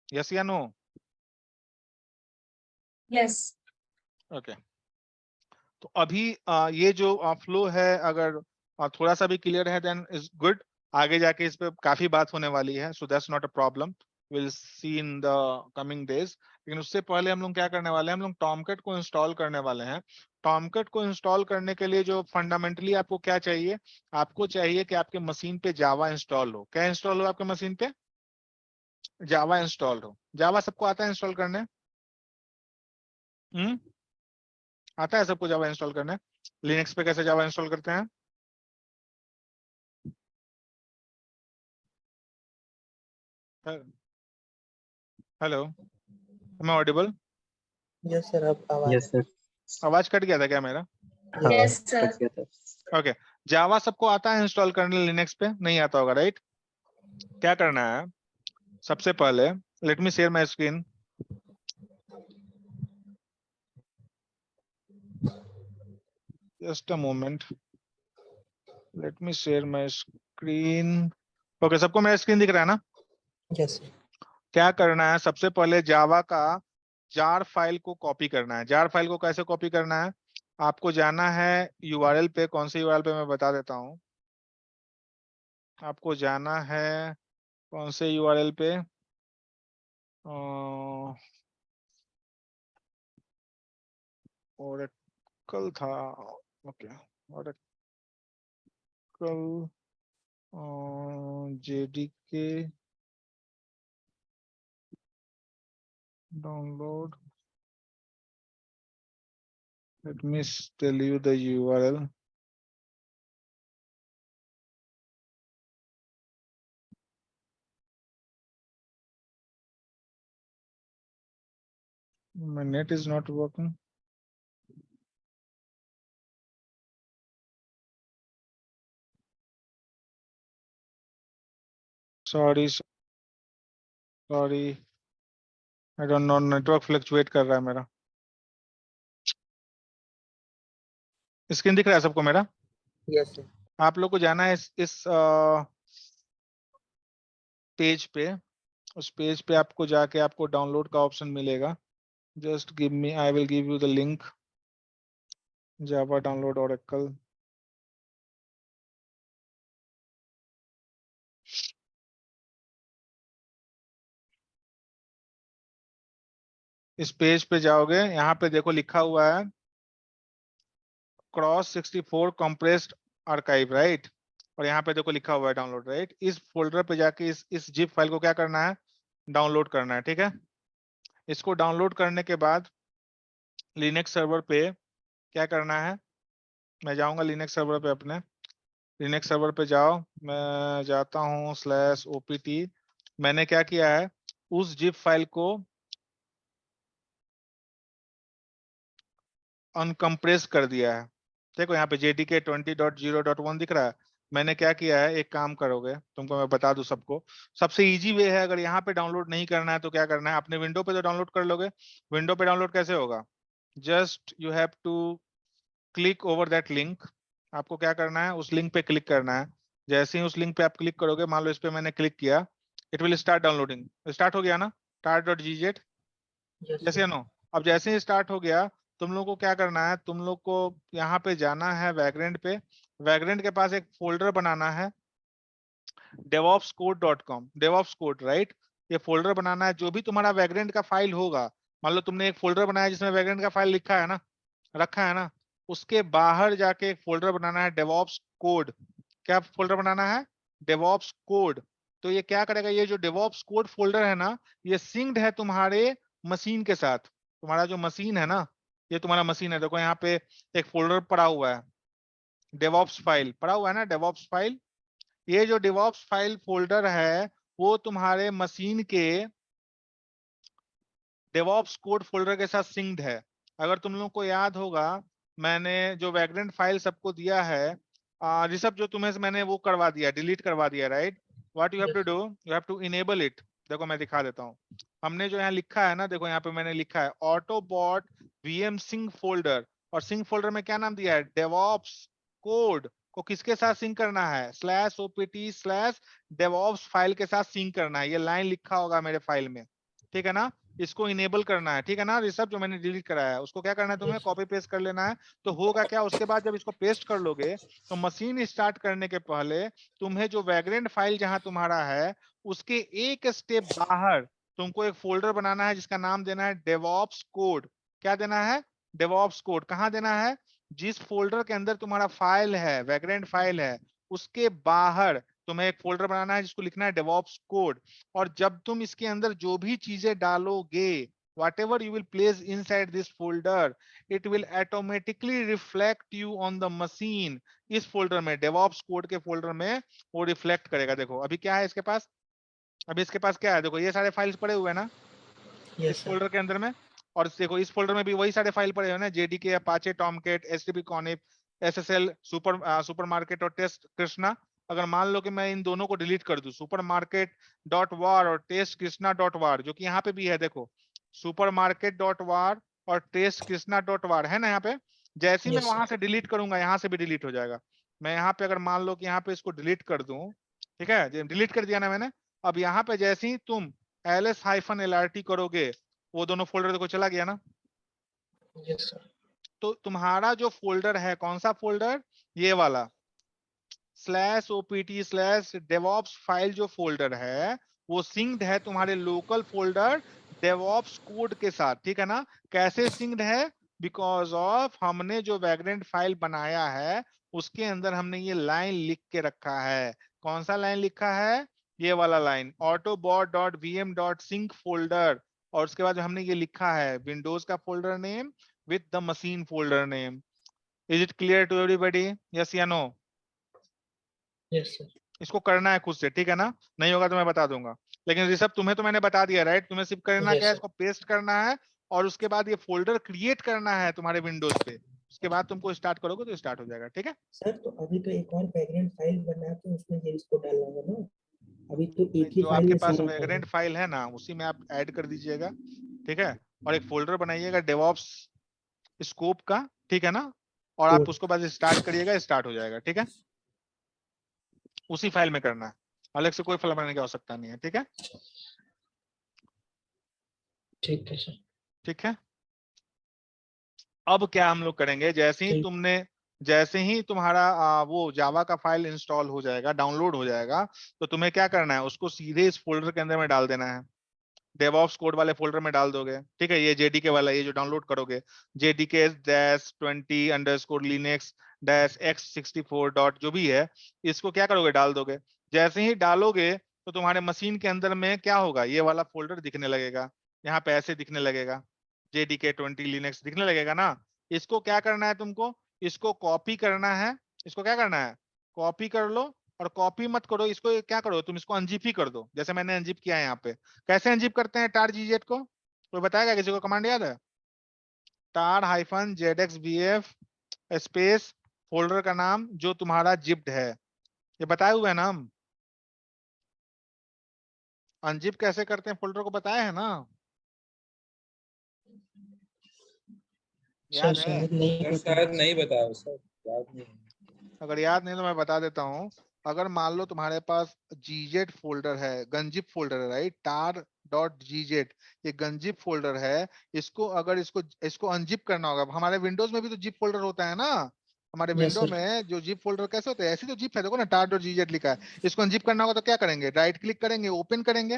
यस या नो। यस। ओके, तो अभी ये जो फ्लो है अगर थोड़ा सा भी क्लियर है देन इज गुड। आगे जाके इस पे काफी बात होने वाली है, so that's not a problem, will see in the coming days. लेकिन उससे पहले हम लोग क्या करने वाले हैं, हम लोग टॉमकेट को इंस्टॉल करने वाले हैं। टॉमकेट को इंस्टॉल करने के लिए जो फंडामेंटली आपको क्या चाहिए, आपको चाहिए कि आपके मशीन पे जावा इंस्टॉल हो। क्या इंस्टॉल हो आपके मशीन पे, जावा इंस्टॉल हो। जावा सबको आता है इंस्टॉल करने, आता है सबको जावा इंस्टॉल करने। लिनक्स पे कैसे जावा इंस्टॉल करते हैं, hello, am I audible. Yes sir, अब आवाज यस सर। आवाज कट गया था क्या मेरा? हाँ Yes, sir. कट गया था। ओके, जावा सबको आता है इंस्टॉल करने लिनक्स पे? नहीं आता होगा, राइट? क्या करना है सबसे पहले, let me share my screen. Just a moment, let me share my screen. Okay, सबको मेरा स्क्रीन दिख रहा है ना? Yes sir. क्या करना है सबसे पहले, जावा का जार फाइल को कॉपी करना है। जार फाइल को कैसे कॉपी करना है? आपको जाना है यूआरएल पे। कौन से यूआरएल पे मैं बता देता हूँ। आपको जाना है कौन से यूआरएल पे, ओरेकल था। Okay, Oracle JDK download. Let me tell you the URL. My net is not working. Sorry, sorry. I don't know, network fluctuate कर रहा है मेरा। स्क्रीन दिख रहा है सबको मेरा? Yes sir. आप लोग को जाना है इस पेज पे। उस पेज पे आपको जाके आपको डाउनलोड का ऑप्शन मिलेगा। Just give me, I will give you the link. Java download Oracle. इस पेज पे जाओगे, यहाँ पे देखो लिखा हुआ है क्रॉस 64 कंप्रेस्ड आर्काइव, राइट? और यहाँ पे देखो लिखा हुआ है डाउनलोड, राइट? इस फोल्डर पे जाके इस जिप फाइल को क्या करना है, डाउनलोड करना है, ठीक है? इसको डाउनलोड करने के बाद लिनक्स सर्वर पे क्या करना है, मैं जाऊंगा लिनक्स सर्वर पे अपने। लिनक्स सर्वर पे जाओ, मैं जाता हूँ /opt। मैंने क्या किया है, उस जिप फाइल को अनकम्प्रेस कर दिया है। देखो यहाँ पे JDK 20.0.1 दिख रहा है। मैंने क्या किया है, एक काम करोगे, तुमको मैं बता दूं सबको। सबसे इजी वे है, अगर यहाँ पे डाउनलोड नहीं करना है तो क्या करना है, अपने विंडो पे तो डाउनलोड कर लोगे। विंडो पे डाउनलोड कैसे होगा, just you have to click over that link. आपको क्या करना है, उस लिंक पे क्लिक करना है। जैसे ही उस लिंक पे आप क्लिक करोगे, मान लो इस पे मैंने क्लिक किया, it will start downloading. Start हो गया ना, start.gz, यस जैसे सर। नो। अब जैसे ही स्टार्ट हो गया, तुम लोग को क्या करना है, तुम लोग को यहाँ पे जाना है वैग्रेंट पे। वैग्रेंट के पास एक फोल्डर बनाना है devopscode.com, DevOps code, राइट? ये फोल्डर बनाना है, जो भी तुम्हारा वैग्रेंट का फाइल होगा। मान लो तुमने एक फोल्डर बनाया जिसमें वैग्रेंट का फाइल लिखा है ना, रखा है ना, उसके बाहर जाके एक फोल्डर बनाना है DevOps code। क्या फोल्डर बनाना है, DevOps code। तो ये क्या करेगा, ये जो DevOps code फोल्डर है ना, ये सिंक्ड है तुम्हारे मशीन के साथ। तुम्हारा जो मशीन है ना, ये तुम्हारा मशीन है, देखो यहाँ पे एक फोल्डर पड़ा हुआ है, DevOps फाइल पड़ा हुआ है ना, DevOps फाइल। ये जो DevOps फाइल फोल्डर है, वो तुम्हारे मशीन के DevOps कोड फोल्डर के साथ सिंक्ड है। अगर तुम लोग को याद होगा, मैंने जो वैग्रेंट फाइल सबको दिया है, ऋषभ, जो तुम्हें मैंने वो करवा दिया, डिलीट करवा दिया, right? What you have to do, you have to enable it. देखो मैं दिखा देता हूँ। हमने जो यहाँ लिखा है ना, देखो यहाँ पे मैंने लिखा है ऑटोबॉट VM सिंक फोल्डर। और सिंक फोल्डर में क्या नाम दिया है, DevOps कोड को किसके साथ सिंक करना है, /opt/DevOps फाइल के साथ सिंक करना है। ये लाइन लिखा होगा मेरे फाइल में, ठीक है ना? इसको इनेबल करना है, ठीक है ना ऋषभ? जो मैंने डिलीट कराया है उसको क्या करना है, तुम्हें कॉपी पेस्ट कर लेना है। तो होगा क्या, उसके बाद जब इसको पेस्ट कर लोगे, तो मशीन स्टार्ट करने के पहले तुम्हें जो वैग्रेंट फाइल जहां तुम्हारा है, उसके एक स्टेप बाहर तुमको एक फोल्डर बनाना है जिसका नाम देना है DevOps कोड। क्या देना है, DevOps कोड। कहां देना है, जिस फोल्डर के अंदर तुम्हारा फाइल है, वैग्रेंट फाइल है, उसके बाहर तुम्हें एक फोल्डर बनाना है जिसको लिखना है DevOps कोड। और जब तुम इसके अंदर जो भी चीजें डालोगे, whatever you will place inside this folder, it will automatically reflect you on the machine। इस फोल्डर में, DevOps कोड के फोल्डर में वो रिफ्लेक्ट करेगा। देखो अभी क्या है इसके पास, अभी इसके पास क्या है, देखो ये सारे फाइल्स पड़े हुए हैं ना यस इस सर। फोल्डर के अंदर में। और देखो इस फोल्डर में भी वही सारे फाइल पड़े हैं ना, JDK, Apache, Tomcat, HTP conf, SSL, supermarket और टेस्ट कृष्णा। अगर मान लो कि मैं इन दोनों को डिलीट कर दूं, सुपरमार्केट डॉट वार और टेस्ट कृष्णा डॉट वार, जो कि यहाँ पे भी है, देखो सुपरमार्केट डॉट वार और टेस्ट कृष्णा डॉट वार है ना यहाँ पे। जैसे ही मैं Yes, वहां से डिलीट करूंगा, यहाँ से भी डिलीट हो जाएगा। मैं यहाँ पे अगर मान लो कि यहाँ पे इसको डिलीट कर दूं, ठीक है, डिलीट कर दिया ना मैंने। अब यहाँ पे जैसे ही तुम ls-lrt करोगे, वो दोनों फोल्डर देखो चला गया ना। yes sir. तो तुम्हारा जो फोल्डर है, कौन सा फोल्डर, ये वाला /opt/DevOps फाइल जो फोल्डर है, वो सिंक्ड है तुम्हारे लोकल फोल्डर DevOps कोड के साथ, ठीक है ना। कैसे सिंक्ड है? बिकॉज ऑफ हमने जो वैग्रेंट फाइल बनाया है, उसके अंदर हमने ये लाइन लिख के रखा है। कौन सा लाइन लिखा है? ये वाला लाइन, autobot.vm.sync फोल्डर। और उसके बाद हमने ये लिखा है विंडोज का folder name with the machine folder name. Is it clear to everybody? Yes या नो? Yes sir. इसको करना है खुद से, ठीक है ना। नहीं होगा तो मैं बता दूंगा। लेकिन ऋषभ तुम्हें तो मैंने बता दिया, राइट? तुम्हें सिर्फ करना Yes क्या है, sir. इसको पेस्ट करना है और उसके बाद ये फोल्डर क्रिएट करना है तुम्हारे विंडोज पे। उसके बाद तुमको स्टार्ट करोगे तो स्टार्ट हो जाएगा, ठीक है। सर तो अभी तो एक और बैकग्राउंड फाइल बना के उसमें ये इसको डालना है ना, अभी तो एक ही जो फाइल आपके में पास सारा फाइल वैग्रेंट है। फाइल है ना, उसी में आप ऐड कर दीजिएगा, ठीक है। और एक फोल्डर बनाइएगा डेवऑप्स स्कोप का, ठीक है ना। और आप कोड। उसको बाद स्टार्ट करिएगा, स्टार्ट हो जाएगा, ठीक है। उसी फाइल में करना है, अलग से कोई फाइल बनाने की आवश्यकता नहीं है, ठीक है। ठीक है सर। ठीक है। अब क्या हम लोग करेंगे, जैसे ही तुम्हारा वो जावा का फाइल इंस्टॉल हो जाएगा, डाउनलोड हो जाएगा, तो तुम्हें क्या करना है, उसको सीधे इस फोल्डर के अंदर में डाल देना है। डेवऑप्स कोड वाले फोल्डर में डाल दोगे, ठीक है। ये जेडीके वाला, ये जो डाउनलोड करोगे, JDK-20_Linux-x64 डॉट जो भी है, इसको क्या करोगे, डाल दोगे। जैसे ही डालोगे तो तुम्हारे मशीन के अंदर में क्या होगा, ये वाला फोल्डर दिखने लगेगा। यहाँ पे ऐसे दिखने लगेगा, JDK-20 Linux दिखने लगेगा ना। इसको क्या करना है तुमको, इसको कॉपी करना है। इसको क्या करना है, कॉपी कर लो। और कॉपी मत करो, इसको क्या करो तुम, इसको अनजिप ही कर दो, जैसे मैंने अनजिप किया है यहाँ पे। कैसे अनजिप करते हैं tar gz को, कोई बताएगा? किसी को कमांड याद है? tar-zxbf स्पेस फोल्डर का नाम जो तुम्हारा जिप्ड है, ये बताए हुए हैं ना हम। अनजिप कैसे करते हैं फोल्डर को बताए हैं ना, सर याद है? शायद नहीं सर पता। शायद नहीं बताया सर, याद नहीं है। अगर याद नहीं तो मैं बता देता हूँ। अगर मान लो तुम्हारे पास gz फोल्डर है, गंजिप फोल्डर है, राइट, tar.gz, ये गंजिप फोल्डर है। इसको अगर इसको अनजिप करना होगा, हमारे विंडोज में भी तो जिप फोल्डर होता है ना। हमारे यस विंडो सर। में जो जिप फोल्डर कैसे होते हैं, ऐसे तो जिप है, देखो ना tar.gz लिखा है। इसको अनजिप करना होगा तो क्या करेंगे, राइट क्लिक करेंगे, ओपन करेंगे,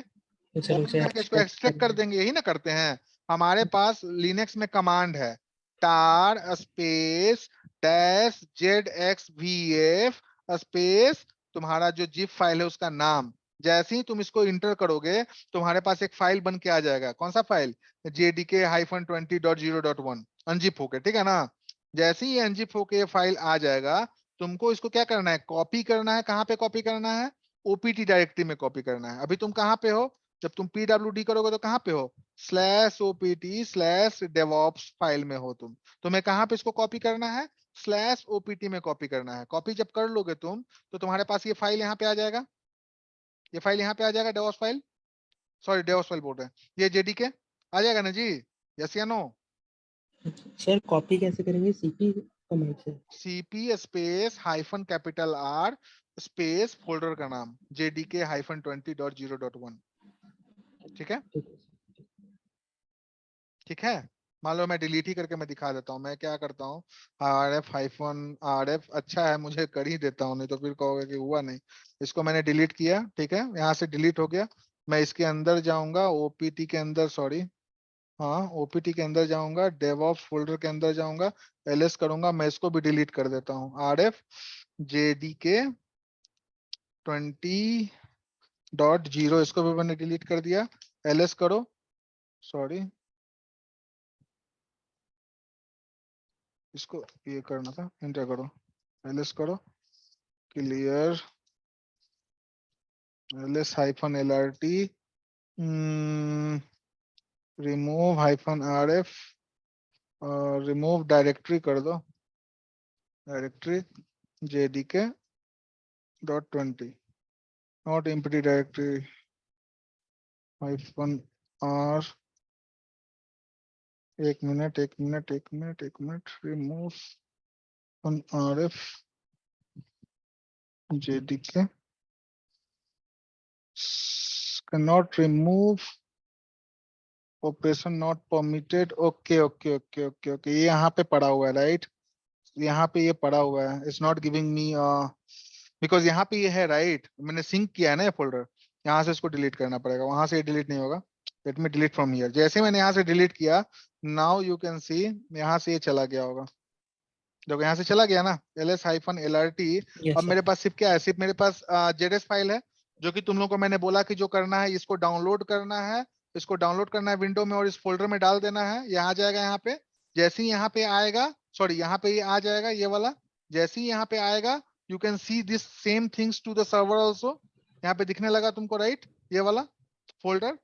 सर ओपन उसे करके इसको एक्सट्रैक्ट एक्सट्रैक्ट कर करना देंगे, यही ना करते हैं। हमारे पास लिनक्स में कमांड है tar space dash zxvf space तुम्हारा जो जिप फाइल है उसका नाम। जैसे ही तुम इसको इंटर करोगे, तुम्हारे पास एक फाइल बन के आ जाएगा। कौन सा फाइल, JDK-20.0.1 अनजिप होके, ठीक है ना। जैसे ही अनजिप होके ये फाइल आ जाएगा, तुमको इसको क्या करना है, कॉपी करना है। कहाँ पे कॉपी करना है, ओपीटी डायरेक्टरी में कॉपी करना है। अभी तुम कहाँ पे हो, जब तुम pwd करोगे तो कहाँ पे हो, /opt/DevOps फाइल में हो तुम। तुम्हें कहाँ पे इसको कॉपी करना है, /opt में कॉपी करना है। कॉपी जब कर लोगे तुम, तो तुम्हारे पास ये फाइल यहाँ पे आ जाएगा। ये फाइल यहाँ पे आ जाएगा, DevOps file, sorry DevOps file बोल रहे हैं, ये जेडीके आ जाएगा ना जी, यस या नो। है। सर कॉपी कैसे करेंगे, सीपी कमांड से? CP space -R space folder का नाम JDK-20.0.1, ठीक है। ठीक है। ठीक है। मान लो मैं डिलीट ही करके मैं दिखा देता हूँ। मैं क्या करता हूँ, RF अच्छा है, मुझे कर ही देता हूँ, नहीं तो फिर कहोगे कि हुआ नहीं। इसको मैंने डिलीट किया, ठीक है, यहाँ से डिलीट हो गया। मैं इसके अंदर जाऊंगा, ओपीटी के अंदर, सॉरी, हाँ ओपीटी के अंदर जाऊंगा, डेवऑप्स फोल्डर के अंदर जाऊंगा, एलएस करूंगा। मैं इसको भी डिलीट कर देता हूँ, RF JDK-20.0 इसको भी मैंने डिलीट कर दिया। एलएस करो, सॉरी इसको ये करना था, एंटर करो, एलएस करो, क्लियर ls-lrt रिमूव -rf और रिमूव डायरेक्टरी कर दो, directory jdk.20, not empty directory -r। एक minute, remove -rf jdk cannot remove operation not permitted. Okay, ये यहाँ पे पड़ा हुआ है, राइट? यहाँ पे ये पड़ा हुआ है, it's not giving me because यहाँ पे ये है, राइट? मैंने सिंक किया है ना ये फोल्डर, यहाँ से इसको डिलीट करना पड़ेगा, वहां से डिलीट नहीं होगा। Let me delete from here. जैसे मैंने यहाँ से डिलीट किया, नाउ यू कैन सी यहाँ से ये चला गया होगा, देखो यहाँ से चला गया ना, ls-lrt। यस अब सर। मेरे पास सिर्फ क्या है, सिर्फ मेरे पास जेडएस फाइल है, जो कि तुम लोगों को मैंने बोला कि जो करना है इसको डाउनलोड करना है, विंडो में और इस फोल्डर में डाल देना है। ये आ जाएगा यहाँ पे, जैसे ही यहाँ पे आएगा, सॉरी यहाँ पे ये आ जाएगा ये वाला, जैसे ही यहाँ पे आएगा you can see this same things to the server also. यहाँ पे दिखने लगा तुमको, राइट? ये वाला फोल्डर,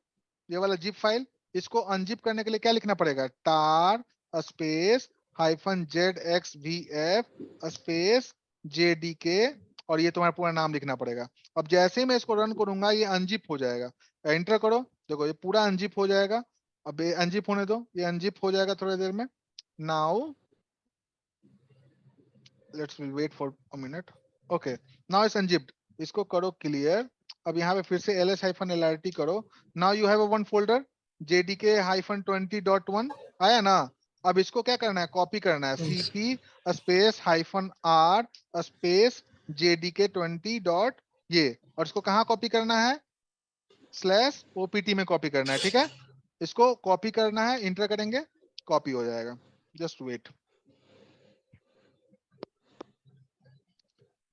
ये वाला जिप फाइल, इसको अनजिप करने के लिए क्या लिखना पड़ेगा? tar space -zxvf space jdk, और ये तुम्हारा पूरा नाम लिखना पड़ेगा। अब जैसे ही मैं इसको रन करूंगा ये अनजिप हो जाएगा, एंटर करो, देखो ये पूरा अनजिप हो जाएगा। अब ये अनजिप होने दो, ये अनजिप हो जाएगा थोड़ी देर में। Now let's wait for a minute. Okay, now it's unzipped, इसको करो क्लियर। अब यहाँ पे फिर से ls-lrt करो। Now you have one folder jdk-20.1, आया ना? अब इसको क्या करना है, कॉपी करना है, cp space -r space jdk20 dot ये, और इसको कहाँ कॉपी करना है? /opt में कॉपी करना है, ठीक है? इसको कॉपी करना है, इंटर करेंगे, कॉपी हो जाएगा। Just wait.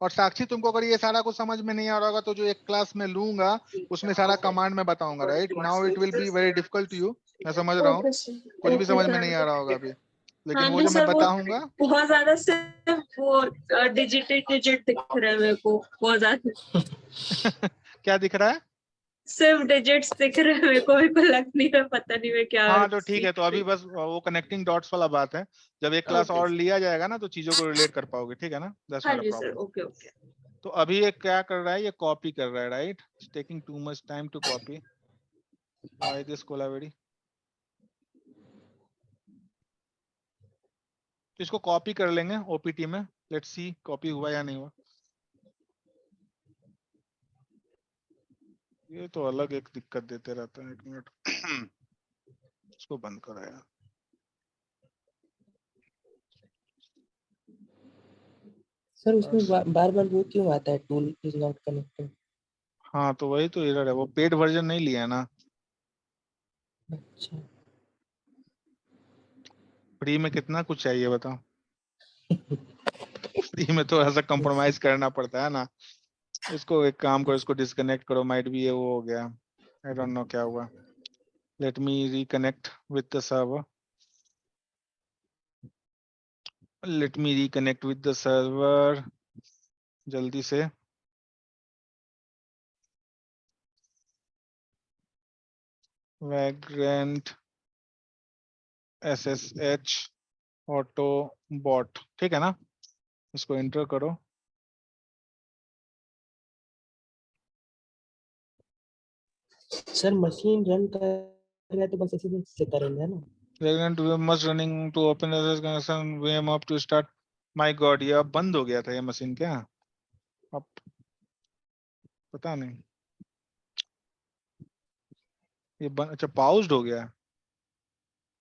और साक्षी, तुमको अगर ये सारा कुछ समझ में नहीं आ रहा होगा तो जो एक क्लास में लूंगा उसमें सारा कमांड में बताऊंगा, right? Now it will be very difficult to you, मैं समझ रहा हूँ, ओके सर, कुछ भी ओके समझ में नहीं आ सर। रहा होगा अभी, लेकिन हाँ वो जी जो मैं सर, वो बताऊंगा। बहुत ज्यादा सिर्फ वो डिजिट दिख रहे हैं मेरे को, बहुत ज्यादा क्या दिख रहा है? सिर्फ डिजिट्स दिख रहे हैं मेरे को लग नहीं रहा, पता नहीं मैं क्या हाँ तो ठीक है, सीख तो अभी रही बस वो कनेक्टिंग डॉट्स वाला बात है, जब एक हूँ। क्लास ओके और लिया जाएगा ना तो चीजों को रिलेट कर पाओगे, ठीक है ना? दैट्स हाँ नॉट अ जी सर, प्रॉब्लम। Okay okay. तो अभी ये क्या कर रहा है, ये कॉपी कर रहा है, right? It's taking too much time to copy. Why this Kolaveri? तो इसको कॉपी कर लेंगे ओपीटी में, लेट्स सी कॉपी हुआ या नहीं हुआ। ये तो अलग एक दिक्कत देते रहते हैं, एक मिनट इसको बंद करो यार। सर उसमें बार बार वो क्यों आता है, टूल इज नॉट कनेक्टेड? हाँ तो वही तो एरर है, वो पेड वर्जन नहीं लिया है ना, अच्छा। फ्री में कितना कुछ चाहिए बताओ। फ्री में थोड़ा सा कॉम्प्रोमाइज करना पड़ता है ना। इसको एक काम करो, इसको डिस्कनेक्ट करो, माइट भी ये वो हो गया, आई डोंट नो क्या हुआ। Let me reconnect with the server, let me reconnect with the server जल्दी से। वैग्रेंट SSH ऑटो बॉट, ठीक है ना? इसको एंटर करो। सर मशीन रन कर रहा है तो बस ऐसे से करेंगे, है ना? Vagrant we must running to open SS connection VM up to start। My God, ये अब बंद हो गया था ये मशीन क्या? अब पता नहीं, ये बंद, अच्छा पाउज्ड हो गया है।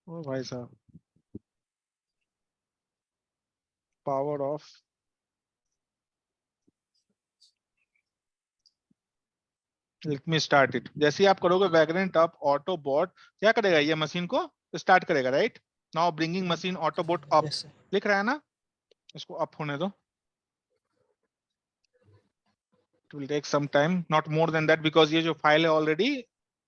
ओ भाई साहब, power of. Let me start it. जैसे ही आप करोगे वैग्रेंट अप ऑटो बॉट, क्या करेगा ये मशीन को स्टार्ट करेगा, right? Now bringing machine auto bot up, yes sir. लिख रहा है ना? इसको अप होने दो। It will take some time, not more than that, because ये जो फाइल है ऑलरेडी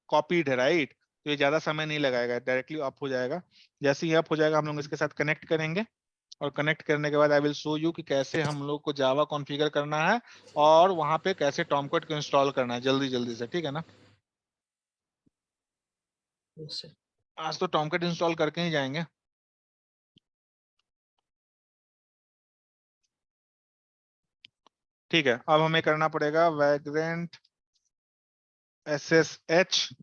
कॉपीड है, राइट? तो ये ज्यादा समय नहीं लगाएगा, डायरेक्टली अप हो जाएगा। जैसे ही अप हो जाएगा हम लोग इसके साथ कनेक्ट करेंगे, और कनेक्ट करने के बाद आई विल शो यू कि कैसे हम लोग को जावा कॉन्फ़िगर करना है और वहां पे कैसे टॉमकैट को इंस्टॉल करना है, जल्दी जल्दी से, ठीक है ना? Yes sir. आज तो टॉमकैट इंस्टॉल करके ही जाएंगे। ठीक है, अब हमें करना पड़ेगा वैग्रेंट SSH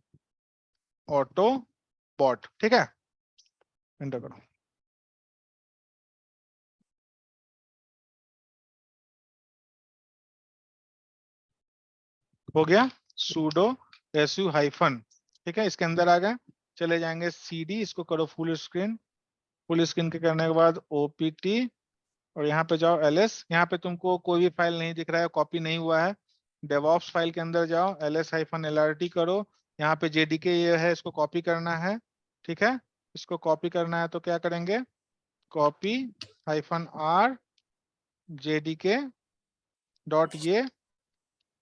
ऑटो बॉट। ठीक है, एंटर करो। हो गया sudo su हाइफन। ठीक है, इसके अंदर आ गए, चले जाएंगे cd, इसको करो फुल स्क्रीन। फुल स्क्रीन के करने के बाद opt और यहाँ पे जाओ ls। यहाँ पे तुमको कोई भी फाइल नहीं दिख रहा है, कॉपी नहीं हुआ है। DevOps फाइल के अंदर जाओ, ls-lrt करो। यहाँ पे jdk ये है, इसको कॉपी करना है। ठीक है, इसको कॉपी करना है तो क्या करेंगे, कॉपी -r jdk डॉट ये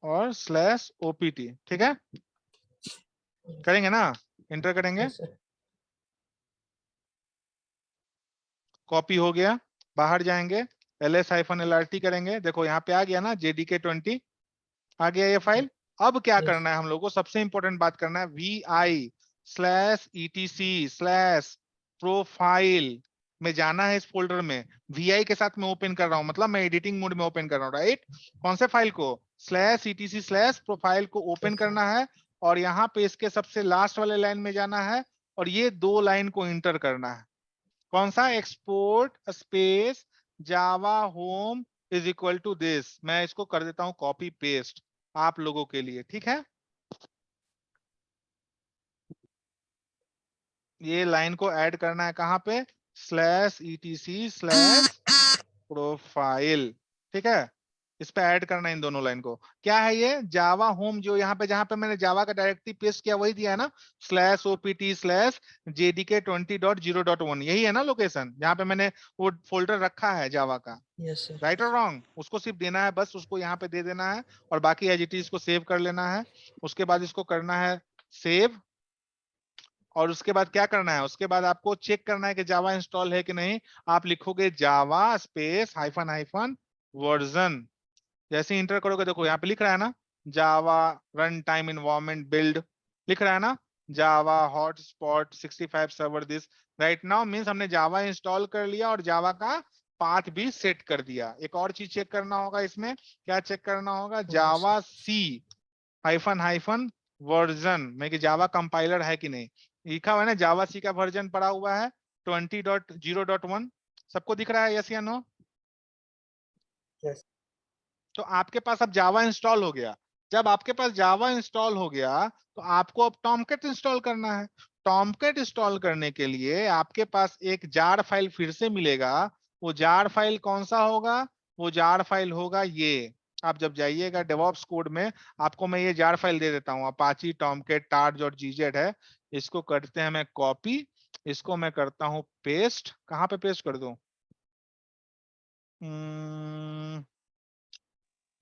और /opt। ठीक है, करेंगे ना, इंटर करेंगे। Yes sir. कॉपी हो गया, बाहर जाएंगे, ls-lrt करेंगे। देखो यहाँ पे आ गया ना, jdk20 आ गया ये फाइल। अब क्या Yes. करना है हम लोग को, सबसे इंपॉर्टेंट बात करना है, vi/etc/profile में जाना है। इस फोल्डर में vi के साथ मैं ओपन कर रहा हूं, मतलब मैं एडिटिंग मोड में ओपन कर रहा हूं, राइट। कौन से फाइल को, /etc/profile को ओपन Yes, sir. करना है, और यहाँ पे इसके सबसे लास्ट वाले लाइन में जाना है, और ये 2 लाइन को इंटर करना है। कौन सा, export space Java home is equal to this. मैं इसको कर देता हूं कॉपी पेस्ट आप लोगों के लिए। ठीक है, ये लाइन को ऐड करना है कहां पे, /etc/profile। ठीक है, इस पे ऐड करना है इन दोनों लाइन को। क्या है ये, जावा होम, जो यहाँ पे जहां पे मैंने जावा का डायरेक्टरी पेस्ट किया वही दिया है ना, /opt/jdk20.0.1, यही है ना लोकेशन जहां पे मैंने वो फोल्डर रखा है जावा का, Yes, sir. राइट और रॉन्ग। उसको सिर्फ देना है, बस उसको यहाँ पे दे देना है, और बाकी एज इट इज इसको सेव कर लेना है। उसके बाद इसको करना है सेव, और उसके बाद क्या करना है, उसके बाद आपको चेक करना है कि जावा इंस्टॉल है कि नहीं। आप लिखोगे Java space hyphen hyphen version. जैसे इंटर करोगे, देखो यहाँ पे लिख रहा है ना, Java run time environment build, लिख रहा है ना, Java HotSpot 65 server this. Right now means हमने जावा इंस्टॉल कर लिया और जावा का पाथ भी सेट कर दिया। एक और चीज चेक करना होगा इसमें, क्या चेक करना होगा, जावा सी हाइफन हाइफन वर्जन में कि जावा कंपाइलर है कि नहीं। लिखा हुआ है ना, जावा सी का वर्जन पड़ा हुआ है 20.0.1। सबको दिख रहा है, यस या नो। Yes. तो आपके पास अब जावा इंस्टॉल हो गया। जब आपके पास जावा इंस्टॉल हो गया, तो आपको अब टॉमकैट इंस्टॉल करना है। टॉमकैट इंस्टॉल करने के लिए आपके पास एक जार फाइल फिर से मिलेगा। वो जार फाइल कौन सा होगा, वो जार फाइल होगा ये। आप जब जाइएगा डेवॉप्स कोड में, आपको मैं ये जार फाइल दे देता हूँ, अपाची टॉमकैट tar.gz है। इसको करते हैं मैं कॉपी, इसको मैं करता हूँ पेस्ट। कहाँ पे पेस्ट कर दूं,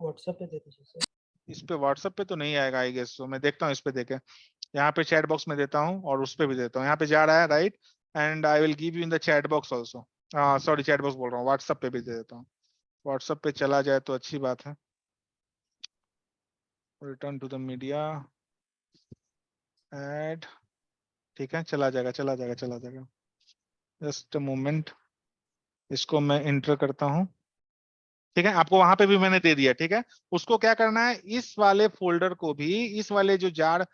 WhatsApp पे दे दीजिए सर। इस पे व्हाट्सएप पे तो नहीं आएगा आई गेस, तो मैं देखता हूँ इस पे देखे। यहाँ पे चैट बॉक्स में देता हूँ और उस पे भी देता हूँ, यहाँ पे जा रहा है, right. And I will give you in the chat box also. Sorry, chat box बोल रहा हूँ, व्हाट्सएप पे भी दे देता हूँ। व्हाट्सएप पे चला जाए तो अच्छी बात है। Return to the media ad, ठीक है, चला जाएगा चला जाएगा चला जाएगा। जस्ट अ मोमेंट, इसको मैं इंटर करता हूँ। ठीक है, आपको वहां पे भी मैंने दे दिया। ठीक है, उसको क्या करना है, इस वाले फोल्डर को भी, इस वाले जो जार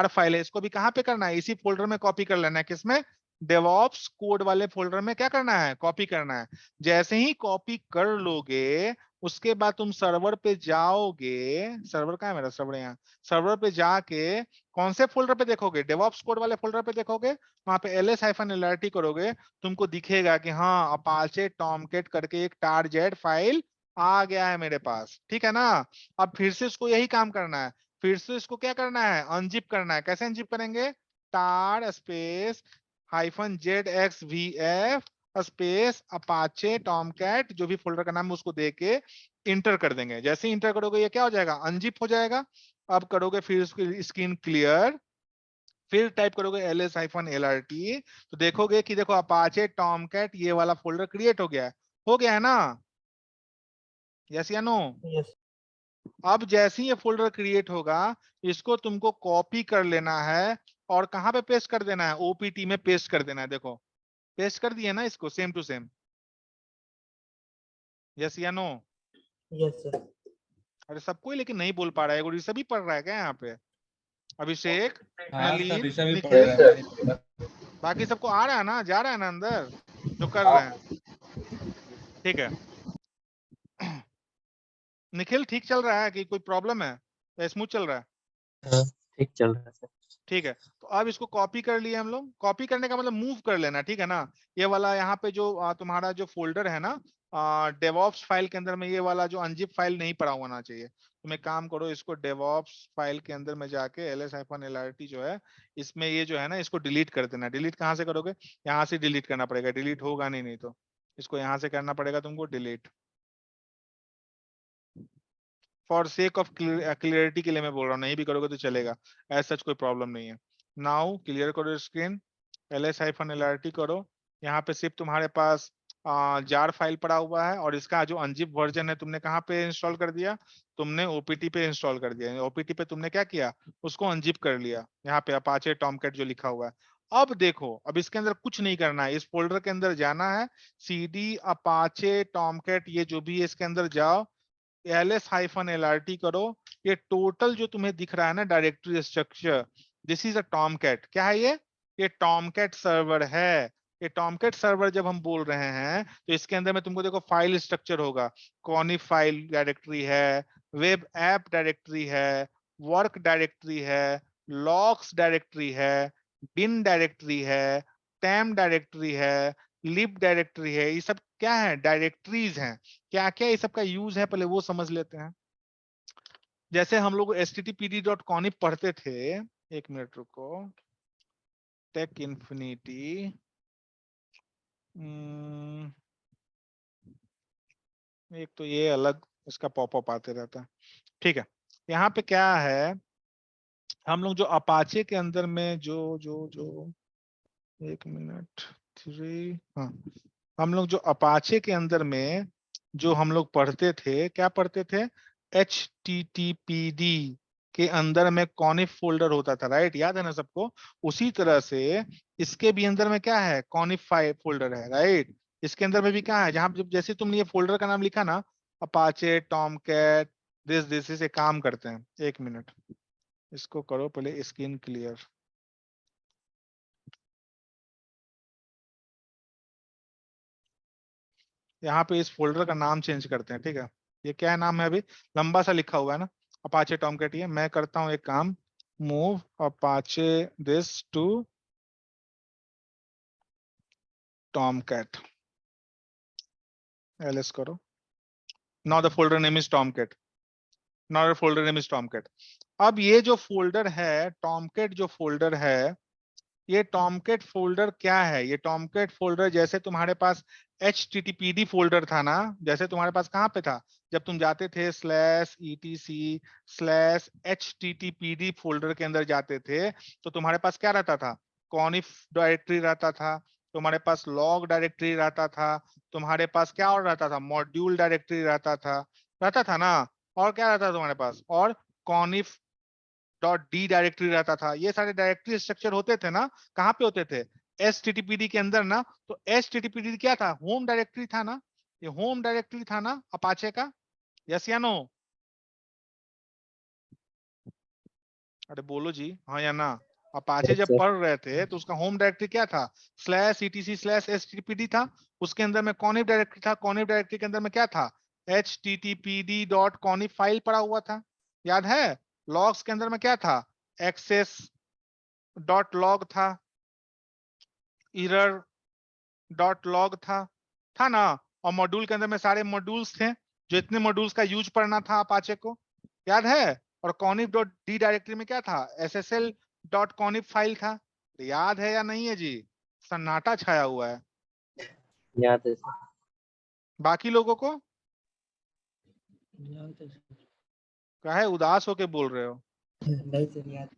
फाइल है, इसको भी कहाँ पे करना है, इसी फोल्डर में कॉपी कर लेना है। किसमें, डेवऑप्स कोड वाले फोल्डर में क्या करना है, कॉपी करना है। जैसे ही कॉपी कर लोगे, उसके बाद तुम सर्वर पे जाओगे। सर्वर कहाँ है मेरा, सर्वर यहाँ। सर्वर पे जाके कौन से फोल्डर पे देखोगे, डेवऑप्स कोड वाले फोल्डर पे देखोगे। वहां पे ls-lrt करोगे, तुमको दिखेगा कि हाँ, अपाचे टॉमकैट करके एक target फाइल आ गया है मेरे पास। ठीक है ना। अब फिर से इसको यही काम करना है, फिर से इसको क्या करना है, अनजिप करना है। कैसे अनजिप करेंगे, tar space -zxvf space Apache Tomcat, जो भी फोल्डर का नाम है उसको देके इंटर कर देंगे। जैसे इंटर करोगे ये क्या हो जाएगा, अनजिप हो जाएगा। अब करोगे फिर उसकी स्क्रीन क्लियर, फिर टाइप करोगे ls-lrt, तो देखोगे कि देखो अपाचे टॉमकैट ये वाला फोल्डर क्रिएट हो गया है ना, यस या नो। Yes. अब जैसे ही ये फोल्डर क्रिएट होगा, इसको तुमको कॉपी कर लेना है और कहाँ पे पेस्ट कर देना है, ओपीटी में पेस्ट कर देना है। देखो पेस्ट कर दिए ना इसको सेम टू सेम, यस या नो? Yes sir. अरे सबको ही लेकिन नहीं बोल पा रहा है, ऋषभ भी पढ़ रहा है क्या यहाँ पे? अभिषेक, हाँ सर, नलिन, ऋषभ भी पढ़ निखिल, रहा है। बाकी सबको आ रहा है ना, जा रहा है ना अंदर जो कर रहे हैं? ठीक है। निखिल ठीक चल रहा है कि कोई प्रॉब्लम है या स्मूथ चल रहा है? हाँ, ठीक चल रहा है सर। ठीक है, तो अब इसको कॉपी कर लिए हम लोग। कॉपी करने का मतलब मूव कर लेना, ठीक है ना? ये वाला यहाँ पे जो तुम्हारा जो फोल्डर है ना डेवॉप्स फाइल के अंदर में, ये वाला जो अनजिप फाइल नहीं पड़ा होना चाहिए। तुम एक काम करो, इसको डेवॉप्स फाइल के अंदर में जाके ls-lrt जो है इसमें, ये जो है ना इसको डिलीट कर देना। डिलीट कहाँ से करोगे? यहाँ से डिलीट करना पड़ेगा, डिलीट होगा नहीं तो इसको यहाँ से करना पड़ेगा तुमको delete. For sake of clarity के लिए मैं बोल रहा हूँ, नहीं भी करोगे तो चलेगा, ऐसा सच कोई प्रॉब्लम नहीं है। नाउ क्लियर करो स्क्रीन, ls-lrt करो। यहाँ पे सिर्फ तुम्हारे पास जार फाइल पड़ा हुआ है, और इसका जो अनजिप वर्जन है तुमने कहाँ पे इंस्टॉल कर दिया? तुमने ओपीटी पे इंस्टॉल कर दिया। ओपीटी पे तुमने क्या किया, उसको अनजिप कर लिया। यहाँ पे अपाचे टॉमकैट जो लिखा हुआ है। अब देखो, अब इसके अंदर कुछ नहीं करना है, इस फोल्डर के अंदर जाना है, cd अपाचे टॉमकैट ये जो भी है इसके अंदर जाओ, ls-lrt करो। ये टोटल जो तुम्हें दिख रहा है ना directory structure, this is a Tomcat. क्या है ये टॉमकैट सर्वर है। ये टॉमकैट सर्वर जब हम बोल रहे हैं तो इसके अंदर में तुमको देखो फाइल स्ट्रक्चर होगा, कॉनिफ फाइल डायरेक्टरी है, वेब ऐप डायरेक्टरी है, वर्क डायरेक्टरी है, लॉग्स डायरेक्टरी है, बिन डायरेक्टरी है, टैम डायरेक्टरी है, लिब डायरेक्टरी है। ये सब क्या है? डायरेक्टरीज हैं। क्या क्या ये सब का यूज है पहले वो समझ लेते हैं। जैसे हम लोग httpd.conf पढ़ते थे, एक मिनट रुको, टेक इन्फिनिटी, एक तो ये अलग इसका पॉपअप आते रहता है। ठीक है, यहाँ पे क्या है, हम लोग जो अपाचे के अंदर में जो जो जो एक मिनट 3, हाँ, हम लोग जो अपाचे के अंदर में जो हम लोग पढ़ते थे, क्या पढ़ते थे? httpd के अंदर में कॉनिफ फोल्डर होता था, राइट? याद है ना सबको? उसी तरह से इसके भी अंदर में क्या है? कॉनिफ फाइल फोल्डर है, राइट? इसके अंदर में भी क्या है, जहां जैसे तुमने ये फोल्डर का नाम लिखा ना, अपाचे टॉमकैट दिस से काम करते हैं। एक मिनट, इसको करो पहले स्क्रीन क्लियर। यहाँ पे इस फोल्डर का नाम चेंज करते हैं, ठीक है? ये क्या नाम है? अभी लंबा सा लिखा हुआ है ना, अपाचे टॉमकैट। ये मैं करता हूँ एक काम, move Apache this to Tomcat, ls करो। Now the folder name is Tomcat, now the folder name is Tomcat. अब ये जो फोल्डर है टॉमकैट, जो फोल्डर है, ये टॉमकैट फोल्डर क्या है? ये टॉमकैट फोल्डर जैसे तुम्हारे पास httpd फोल्डर था ना, जैसे तुम्हारे पास कहाँ पे था, जब तुम जाते थे /etc/httpd फोल्डर के अंदर जाते थे तो तुम्हारे पास क्या रहता था? कॉनिफ डायरेक्टरी रहता था, तुम्हारे पास लॉग डायरेक्टरी रहता था, तुम्हारे पास क्या और रहता था? मॉड्यूल डायरेक्टरी रहता था ना, और क्या रहता था तुम्हारे पास? और कॉनिफ .d डायरेक्टरी रहता था। ये सारे डायरेक्टरी स्ट्रक्चर होते थे ना, कहाँ पे होते थे? httpd के अंदर ना। तो httpd क्या था? होम डायरेक्टरी था ना, ये होम डायरेक्टरी था ना अपाचे का, यस या नो? अरे बोलो जी, हाँ या ना? अपाचे Yes, जब sir. पढ़ रहे थे तो उसका होम डायरेक्टरी क्या था? /etc/httpd था। उसके अंदर में कॉनिफ डायरेक्टरी था, कॉनिफ डायरेक्टरी के अंदर में क्या था? httpd.conif फाइल पड़ा हुआ था, याद है? लॉग्स के अंदर में क्या था? access.log था, error.log था ना? और मॉड्यूल के अंदर में सारे मॉड्यूल्स थे, जो इतने मॉड्यूल्स का यूज पढ़ना था अपाचे को, याद है? और conif.d डायरेक्टरी में क्या था? ssl.conif फाइल था। तो याद है या नहीं है जी? सन्नाटा छाया हुआ है। याद है सर। बाकी लोगों को याद है सर। काहे उदास होके बोल रहे हो? नहीं सर, याद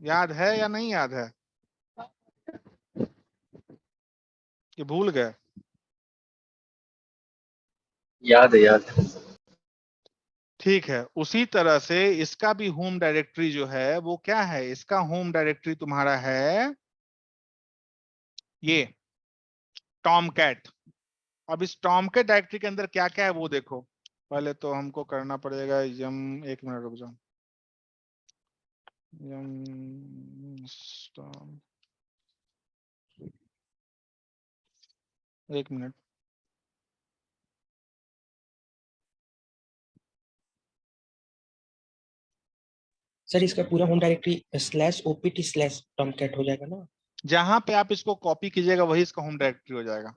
याद है या नहीं याद है कि भूल गए? याद है। ठीक है, उसी तरह से इसका भी होम डायरेक्टरी जो है वो क्या है, इसका होम डायरेक्टरी तुम्हारा है ये टॉमकैट। अब इस टॉमकैट डायरेक्टरी के अंदर क्या क्या है वो देखो। पहले तो हमको करना पड़ेगा यम, एक मिनट रुक जाओ, यम स्टॉम, एक मिनट। सर इसका पूरा home directory slash OPT slash Tomcat हो जाएगा ना? जहां पे आप इसको कॉपी कीजिएगा वही इसका होम डायरेक्टरी हो जाएगा,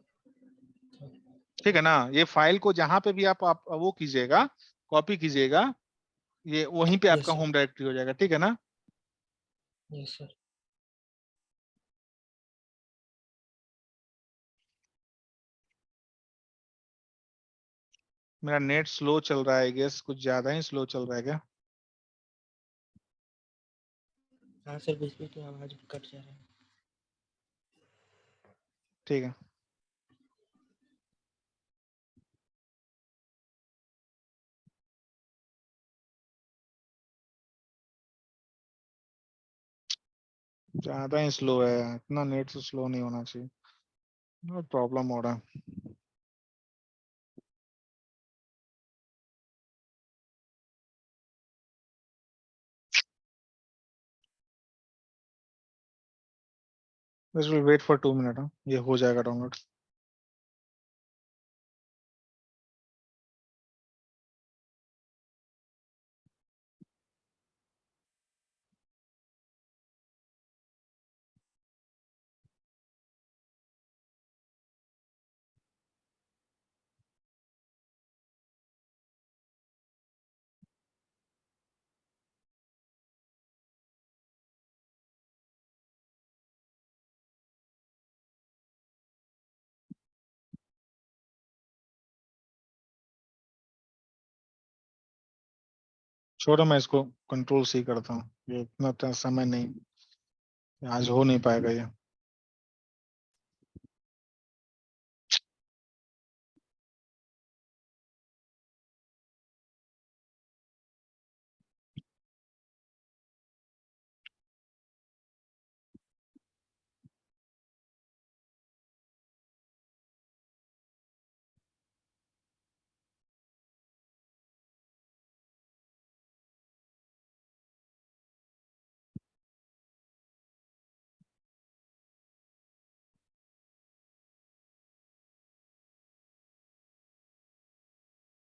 ठीक है ना। ये फाइल को जहां पे भी आप वो कीजिएगा, कॉपी कीजिएगा, ये वहीं पे यस आपका सर, होम डायरेक्टरी हो जाएगा, ठीक है ना। Yes sir. मेरा नेट स्लो चल रहा है, गेस कुछ ज्यादा ही स्लो चल रहा है क्या। हाँ सर, बीच में तो आवाज कट जा रहा है। ठीक है, ज्यादा ही स्लो है, इतना नेट से स्लो नहीं होना चाहिए, प्रॉब्लम हो रहा है। This will wait for 2 minute, ये हो जाएगा डाउनलोड। छोड़ो, मैं इसको कंट्रोल सी करता हूँ, ये इतना समय नहीं, आज हो नहीं पाएगा ये।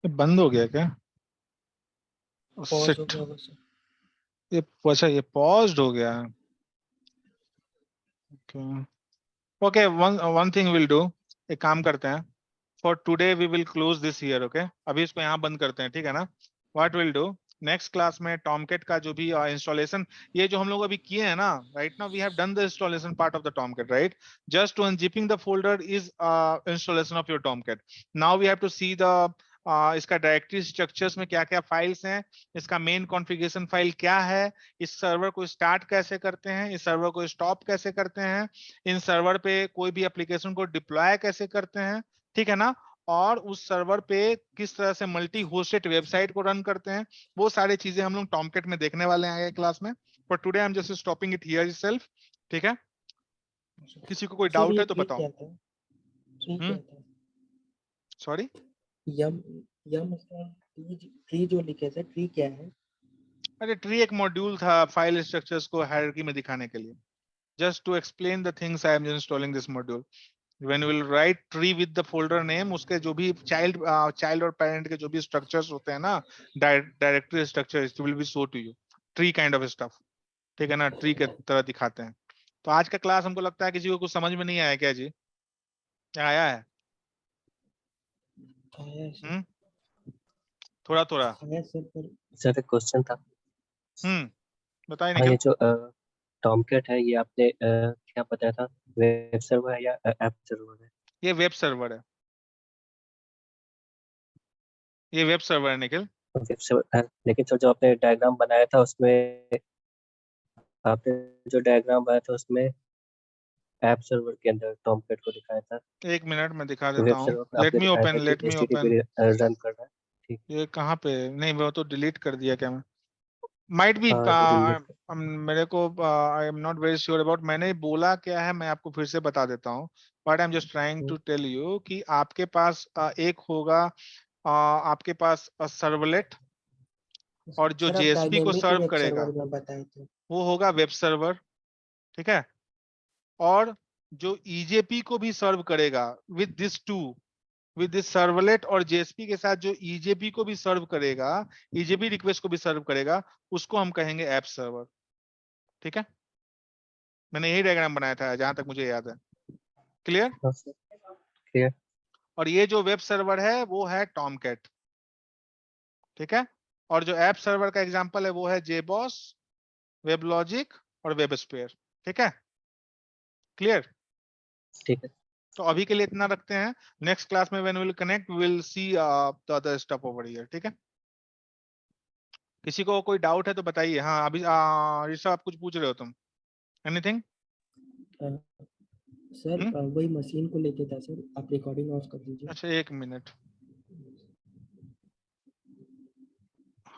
ये बंद हो गया क्या? पॉज हो शिट, गया होगा सर। ये अच्छा ये पॉज्ड हो गया। Okay, one one thing will do, एक काम करते हैं, for today we will close this year, okay. अभी इसको यहाँ बंद करते हैं, ठीक है ना। What will do, next class में टॉमकेट का जो भी इंस्टॉलेशन, ये जो हम लोग अभी किए हैं ना, right now we have done the installation part of the Tomcat, right. Just to unzipping the folder is installation of your Tomcat. Now we have to see the इसका डायरेक्टरी स्ट्रक्चर्स में क्या क्या फाइल्स हैं, इसका मेन कॉन्फ़िगरेशन फाइल क्या है, इस सर्वर को स्टार्ट कैसे करते हैं, इस सर्वर को स्टॉप कैसे करते हैं, इन सर्वर पे कोई भी एप्लीकेशन को डिप्लॉय कैसे करते हैं, ठीक है ना। और उस सर्वर पे किस तरह से मल्टी होस्टेड वेबसाइट को रन करते हैं, वो सारी चीजें हम लोग टॉमकेट में देखने वाले हैं आगे क्लास में। For today I am just stopping it here itself, ठीक है। किसी को कोई सर डाउट ये है तो ट्री बताओ। क्या था? ट्री क्या था? सॉरी, यम यम ट्री जो लिखे थे, ट्री क्या है? अरे ट्री एक मॉड्यूल था फाइल स्ट्रक्चर्स को हायरार्की में दिखाने के लिए, just to explain the things I am installing this module. When you will write tree with the folder name, उसके जो भी child और parent के जो भी structures होते हैं ना, directory structures will be show to you, tree kind of stuff, ठीक है ना, ट्री के तरह दिखाते हैं। तो आज का क्लास हमको लगता है किसी को कुछ समझ में नहीं आया क्या जी, क्या आया है? आया सर, हम्म, थोड़ा थोड़ा। आया सर पर सर एक क्वेश्चन था। बताइए हाँ, ये निखिल। जो टॉमकेट है, ये आपने क्या बताया था, वेब सर्वर है या ऐप सर्वर है? ये वेब सर्वर है, ये वेब सर्वर है निखिल। वेब सर्वर है, लेकिन सर जो आपने डायग्राम बनाया था उसमें, आपने जो डायग्राम बनाया था उसमें ऐप सर्वर के अंदर टॉमकेट को दिखाया था, एक मिनट में दिखा देता वेब हूँ, सर्वर में लेट आपने मी दिखाया था ओपन, कि let me open, HTTP run कर रहा है। ठीक। ये कहाँ पे? नहीं वो तो डिलीट कर दिया क्या मैं? माइट बी मेरे को I am not very sure about मैंने बोला क्या है, मैं आपको फिर से बता देता हूँ, but I am just trying to tell you कि आपके पास एक होगा आपके पास सर्वलेट, और जो सर आप जेएसपी को डायनेमिक सर्व वेब करेगा सर्वर में बताए थे। वो होगा वेब सर्वर, ठीक है। और जो ईजेपी को भी सर्व करेगा विद दिस सर्वलेट और जेएसपी के साथ, जो ईजेपी को भी सर्व करेगा, ईजेपी रिक्वेस्ट को भी सर्व करेगा, उसको हम कहेंगे ऐप सर्वर, ठीक है। मैंने यही डायग्राम बनाया था जहां तक मुझे याद है। क्लियर? क्लियर। और ये जो वेब सर्वर है वो है टॉमकैट, ठीक है। और जो ऐप सर्वर का एग्जांपल है वो है जेबॉस, वेबलॉजिक और वेबस्फीयर, ठीक है। क्लियर? ठीक है। तो अभी के लिए इतना रखते हैं। नेक्स्ट क्लास में when we will connect we will see the other stuff over here, ठीक है। किसी को कोई डाउट है तो बताइए। हाँ अभी ऋषभ आप कुछ पूछ रहे हो तुम? एनीथिंग? सर वही मशीन को लेके था सर, आप रिकॉर्डिंग ऑफ कर दीजिए। अच्छा एक मिनट।